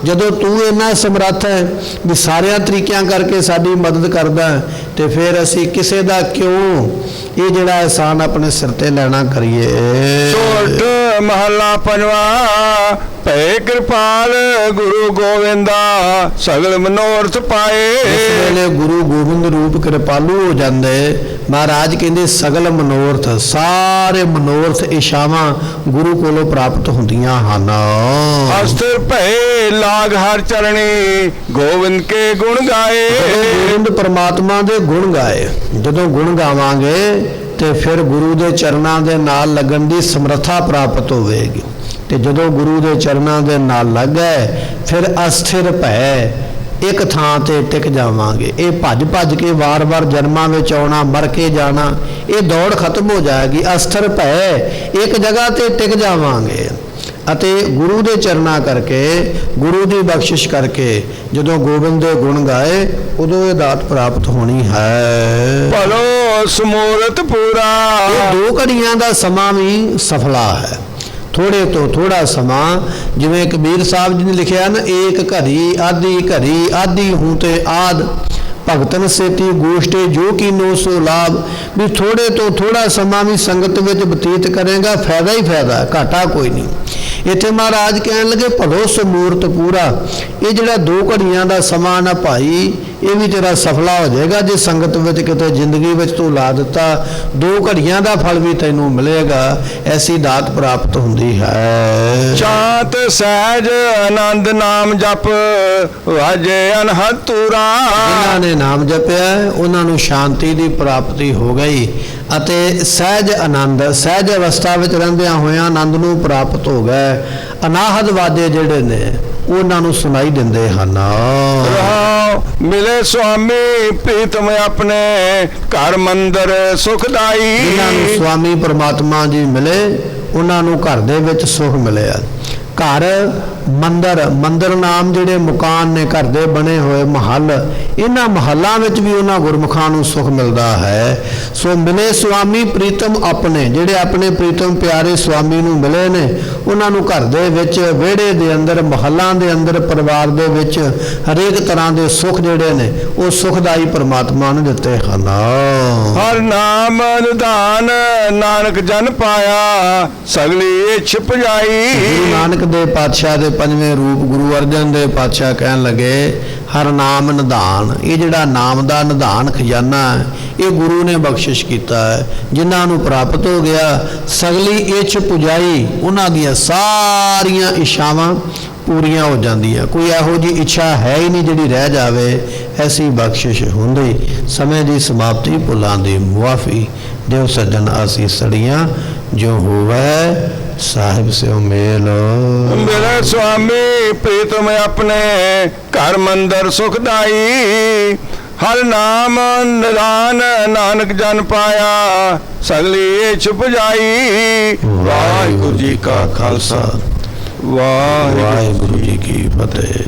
ਜਦੋਂ ਤੂੰ ਇੰਨਾ ਸਮਰੱਥ ਹੈ ਵੀ ਸਾਰਿਆਂ ਤਰੀਕਿਆਂ ਕਰਕੇ ਸਾਡੀ ਮਦਦ ਕਰਦਾ ਤੇ ਫਿਰ ਅਸੀਂ ਕਿਸੇ ਦਾ ਕਿਉਂ ਇਹ ਜਿਹੜਾ ਅਹਿਸਾਨ ਆਪਣੇ ਸਿਰ ਤੇ ਲੈਣਾ ਕਰੀਏ। ਸੋਠ ਮਹੱਲਾ ਪੰਜਵਾਂ। ਭੈ ਕਿਰਪਾਲ ਗੁਰੂ ਗੋਬਿੰਦਾ ਸਗਲ ਮਨੋਰਥ ਪਾਏ। ਇਸ ਵੇਲੇ ਗੁਰੂ ਗੋਬਿੰਦ ਰੂਪ ਕਿਰਪਾਲੂ ਹੋ ਜਾਂਦੇ। ਮਹਾਰਾਜ ਕਹਿੰਦੇ ਸਗਲ ਮਨੋਰਥ, ਸਾਰੇ ਮਨੋਰਥ ਇਸ਼ਾਵਾਂ ਗੁਰੂ ਕੋਲੋਂ ਪ੍ਰਾਪਤ ਹੁੰਦੀਆਂ ਹਨ। ਅਸਥਿਰ ਭੈ ਲਾਗ ਹਰ ਚਰਣੀ ਗੋਬਿੰਦ ਕੇ ਗੁਣ ਗਾਏ। ਗੋਬਿੰਦ ਪਰਮਾਤਮਾ ਦੇ ਗੁਣ ਗਾਏ, ਜਦੋਂ ਗੁਣ ਗਾਵਾਂਗੇ ਤੇ ਫਿਰ ਗੁਰੂ ਦੇ ਚਰਨਾਂ ਦੇ ਨਾਲ ਲੱਗਣ ਦੀ ਸਮਰੱਥਾ ਪ੍ਰਾਪਤ ਹੋਵੇਗੀ। ਤੇ ਜਦੋਂ ਗੁਰੂ ਦੇ ਚਰਨਾਂ ਦੇ ਨਾਲ ਲੱਗ ਗਏ ਫਿਰ ਅਸਥਿਰ ਭੈ, ਇੱਕ ਥਾਂ ਤੇ ਟਿਕ ਜਾਵਾਂਗੇ। ਇਹ ਭੱਜ ਭੱਜ ਕੇ ਵਾਰ-ਵਾਰ ਜਨਮਾਂ ਵਿੱਚ ਆਉਣਾ, ਮਰ ਕੇ ਜਾਣਾ, ਇਹ ਦੌੜ ਖਤਮ ਹੋ ਜਾਏਗੀ। ਅਸਥਿਰ ਭੈ, ਇੱਕ ਜਗ੍ਹਾ ਤੇ ਟਿਕ ਜਾਵਾਂਗੇ ਅਤੇ ਗੁਰੂ ਦੇ ਚਰਨਾਂ ਕਰਕੇ, ਗੁਰੂ ਦੀ ਬਖਸ਼ਿਸ਼ ਕਰਕੇ ਜਦੋਂ ਗੋਬਿੰਦ ਦੇ ਗੁਣ ਗਾਏ ਉਦੋਂ ਇਹ ਦਾਤ ਪ੍ਰਾਪਤ ਹੋਣੀ ਹੈ। ਭਲੋ ਸਮੂਰਤ ਪੂਰਾ। ਇਹ 2 ਘੜੀਆਂ ਦਾ ਸਮਾਂ ਵੀ ਸਫਲਾ ਹੈ। ਥੋੜੇ ਤੋਂ ਥੋੜਾ ਸਮਾਂ, ਜਿਵੇਂ ਕਬੀਰ ਸਾਹਿਬ ਜੀ ਨੇ ਲਿਖਿਆ ਨਾ, ਏਕ ਘੜੀ ਆਧੀ ਆਧੀ ਹੂੰ ਤੇ ਆਦ ਭਗਤਨ ਸੇਤੀ ਗੋਸ਼ਟੇ ਜੋ ਕੀਨੋ ਸੋ ਲਾਭ। ਵੀ ਥੋੜੇ ਤੋਂ ਥੋੜਾ ਸਮਾਂ ਵੀ ਸੰਗਤ ਵਿੱਚ ਬਤੀਤ ਕਰੇਗਾ, ਫਾਇਦਾ ਹੀ ਫਾਇਦਾ, ਘਾਟਾ ਕੋਈ ਨਹੀਂ। ਇੱਥੇ ਮਹਾਰਾਜ ਕਹਿਣ ਲੱਗੇ ਭਲੋ ਸਮੂਰਤ ਪੂਰਾ। ਇਹ ਜਿਹੜਾ 2 ਘੜੀਆਂ ਦਾ ਸਮਾਂ ਨਾ ਭਾਈ, ਇਹ ਵੀ ਤੇਰਾ ਸਫਲਾ ਹੋ ਜਾਏਗਾ ਜੇ ਸੰਗਤ ਵਿੱਚ ਕਿਤੇ ਜ਼ਿੰਦਗੀ ਵਿੱਚ ਤੂੰ ਲਾ ਦਿੱਤਾ। 2 ਘੜੀਆਂ ਦਾ ਫਲ ਵੀ ਤੈਨੂੰ ਮਿਲੇਗਾ। ਐਸੀ ਦਾਤ ਪ੍ਰਾਪਤ ਹੁੰਦੀ ਹੈ। ਸ਼ਾਂਤ ਸਹਿਜ ਆਨੰਦ ਨਾਮ ਜਪ ਵਾਜੇ ਅਨਹਦ ਤੂਰਾ। ਜਿਨ੍ਹਾਂ ਨੇ ਨਾਮ ਜਪਿਆ ਉਹਨਾਂ ਨੂੰ ਸ਼ਾਂਤੀ ਦੀ ਪ੍ਰਾਪਤੀ ਹੋ ਗਈ ਅਤੇ ਸਹਿਜ ਆਨੰਦ, ਸਹਿਜ ਅਵਸਥਾ ਵਿੱਚ ਰਹਿੰਦਿਆਂ ਹੋਇਆਂ ਆਨੰਦ ਨੂੰ ਪ੍ਰਾਪਤ ਹੋ ਗਏ। ਅਨਾਹਦ ਵਾਜੇ ਜਿਹੜੇ ਨੇ ਉਹਨਾਂ ਨੂੰ ਸੁਣਾਈ ਦਿੰਦੇ ਹਨ। ਮਿਲੇ ਸੁਆਮੀ ਪ੍ਰੀਤਮ ਆਪਣੇ ਘਰ ਮੰਦਰ ਸੁਖਦਾਈ। ਜਿਨ੍ਹਾਂ ਨੂੰ ਸੁਆਮੀ ਪਰਮਾਤਮਾ ਜੀ ਮਿਲੇ ਉਹਨਾਂ ਨੂੰ ਘਰ ਦੇ ਵਿੱਚ ਸੁਖ ਮਿਲਿਆ। ਘਰ ਮੰਦਰ, ਮੰਦਰ ਨਾਮ ਜਿਹੜੇ ਮਕਾਨ ਨੇ ਘਰ ਦੇ ਬਣੇ ਹੋਏ ਮਹੱਲ, ਇਹਨਾਂ ਮਹੱਲਾਂ ਵਿੱਚ ਵੀ ਉਹਨਾਂ ਗੁਰਮੁਖਾਂ ਨੂੰ ਸੁਖ ਮਿਲਦਾ ਹੈ। ਸੋ ਮਿਲੇ ਸੁਆਮੀ ਪ੍ਰੀਤਮ ਆਪਣੇ, ਜਿਹੜੇ ਆਪਣੇ ਪ੍ਰੀਤਮ ਪਿਆਰੇ ਸੁਆਮੀ ਨੂੰ ਮਿਲੇ ਨੇ ਉਹਨਾਂ ਨੂੰ ਘਰ ਦੇ ਵਿੱਚ, ਵਿਹੜੇ ਦੇ ਅੰਦਰ, ਮਹੱਲਾਂ ਦੇ ਅੰਦਰ, ਪਰਿਵਾਰ ਦੇ ਵਿੱਚ ਹਰੇਕ ਤਰ੍ਹਾਂ ਦੇ ਸੁਖ ਜਿਹੜੇ ਨੇ ਉਹ ਸੁਖਦਾਈ ਪਰਮਾਤਮਾ ਨੇ ਦਿੱਤੇ ਹਨ। ਹਰ ਨਾਮ ਨਿਧਾਨ ਨਾਨਕ ਜਨ ਪਾਇਆ ਸਗਲੀ ਇੱਛ ਪੁਜਾਈ। ਗੁਰੂ ਨਾਨਕ ਦੇ ਪਾਤਸ਼ਾਹ ਦੇ 5ਵੇਂ ਰੂਪ ਗੁਰੂ ਅਰਜਨ ਦੇਵ ਪਾਤਸ਼ਾਹ ਕਹਿਣ ਲੱਗੇ ਹਰ ਨਾਮ ਨਿਧਾਨ। ਇਹ ਜਿਹੜਾ ਨਾਮ ਦਾ ਨਿਧਾਨ ਖਜ਼ਾਨਾ ਹੈ ਇਹ ਗੁਰੂ ਨੇ ਬਖਸ਼ਿਸ਼ ਕੀਤਾ ਹੈ। ਜਿਨ੍ਹਾਂ ਨੂੰ ਪ੍ਰਾਪਤ ਹੋ ਗਿਆ ਸਗਲੀ ਇੱਛ ਪੁਜਾਈ, ਉਹਨਾਂ ਦੀਆਂ ਸਾਰੀਆਂ ਇੱਛਾਵਾਂ ਪੂਰੀਆਂ ਹੋ ਜਾਂਦੀਆਂ। ਕੋਈ ਇਹੋ ਜਿਹੀ ਇੱਛਾ ਹੈ ਹੀ ਨਹੀਂ ਜਿਹੜੀ ਰਹਿ ਜਾਵੇ। ਐਸੀ ਬਖਸ਼ਿਸ਼ ਹੁੰਦੀ। ਸਮੇਂ ਦੀ ਸਮਾਪਤੀ, ਭੁੱਲਾਂ ਦੀ ਮੁਆਫੀ ਦਿਓ ਸੱਜਣ ਆਸੀਸੜੀਆਂ। ਜੋ ਹੋਵੇ ਸਾਹਿਬ ਸਿਓ ਮੇਲ। ਮੇਰੇ ਸੁਆਮੀ ਪ੍ਰੀਤਮ ਆਪਣੇ ਘਰ ਮੰਦਰ ਸੁਖਦਾਈ। ਹਰ ਨਾਮ ਨਿਦਾਨ ਨਾਨਕ ਜਨ ਪਾਇਆ ਸਗਲੀ ਇੱਛ ਪੁਜਾਈ। ਵਾਹਿਗੁਰੂ ਜੀ ਕਾ ਖਾਲਸਾ, ਵਾਹਿਗੁਰੂ ਜੀ ਕੀ ਫਤਿਹ।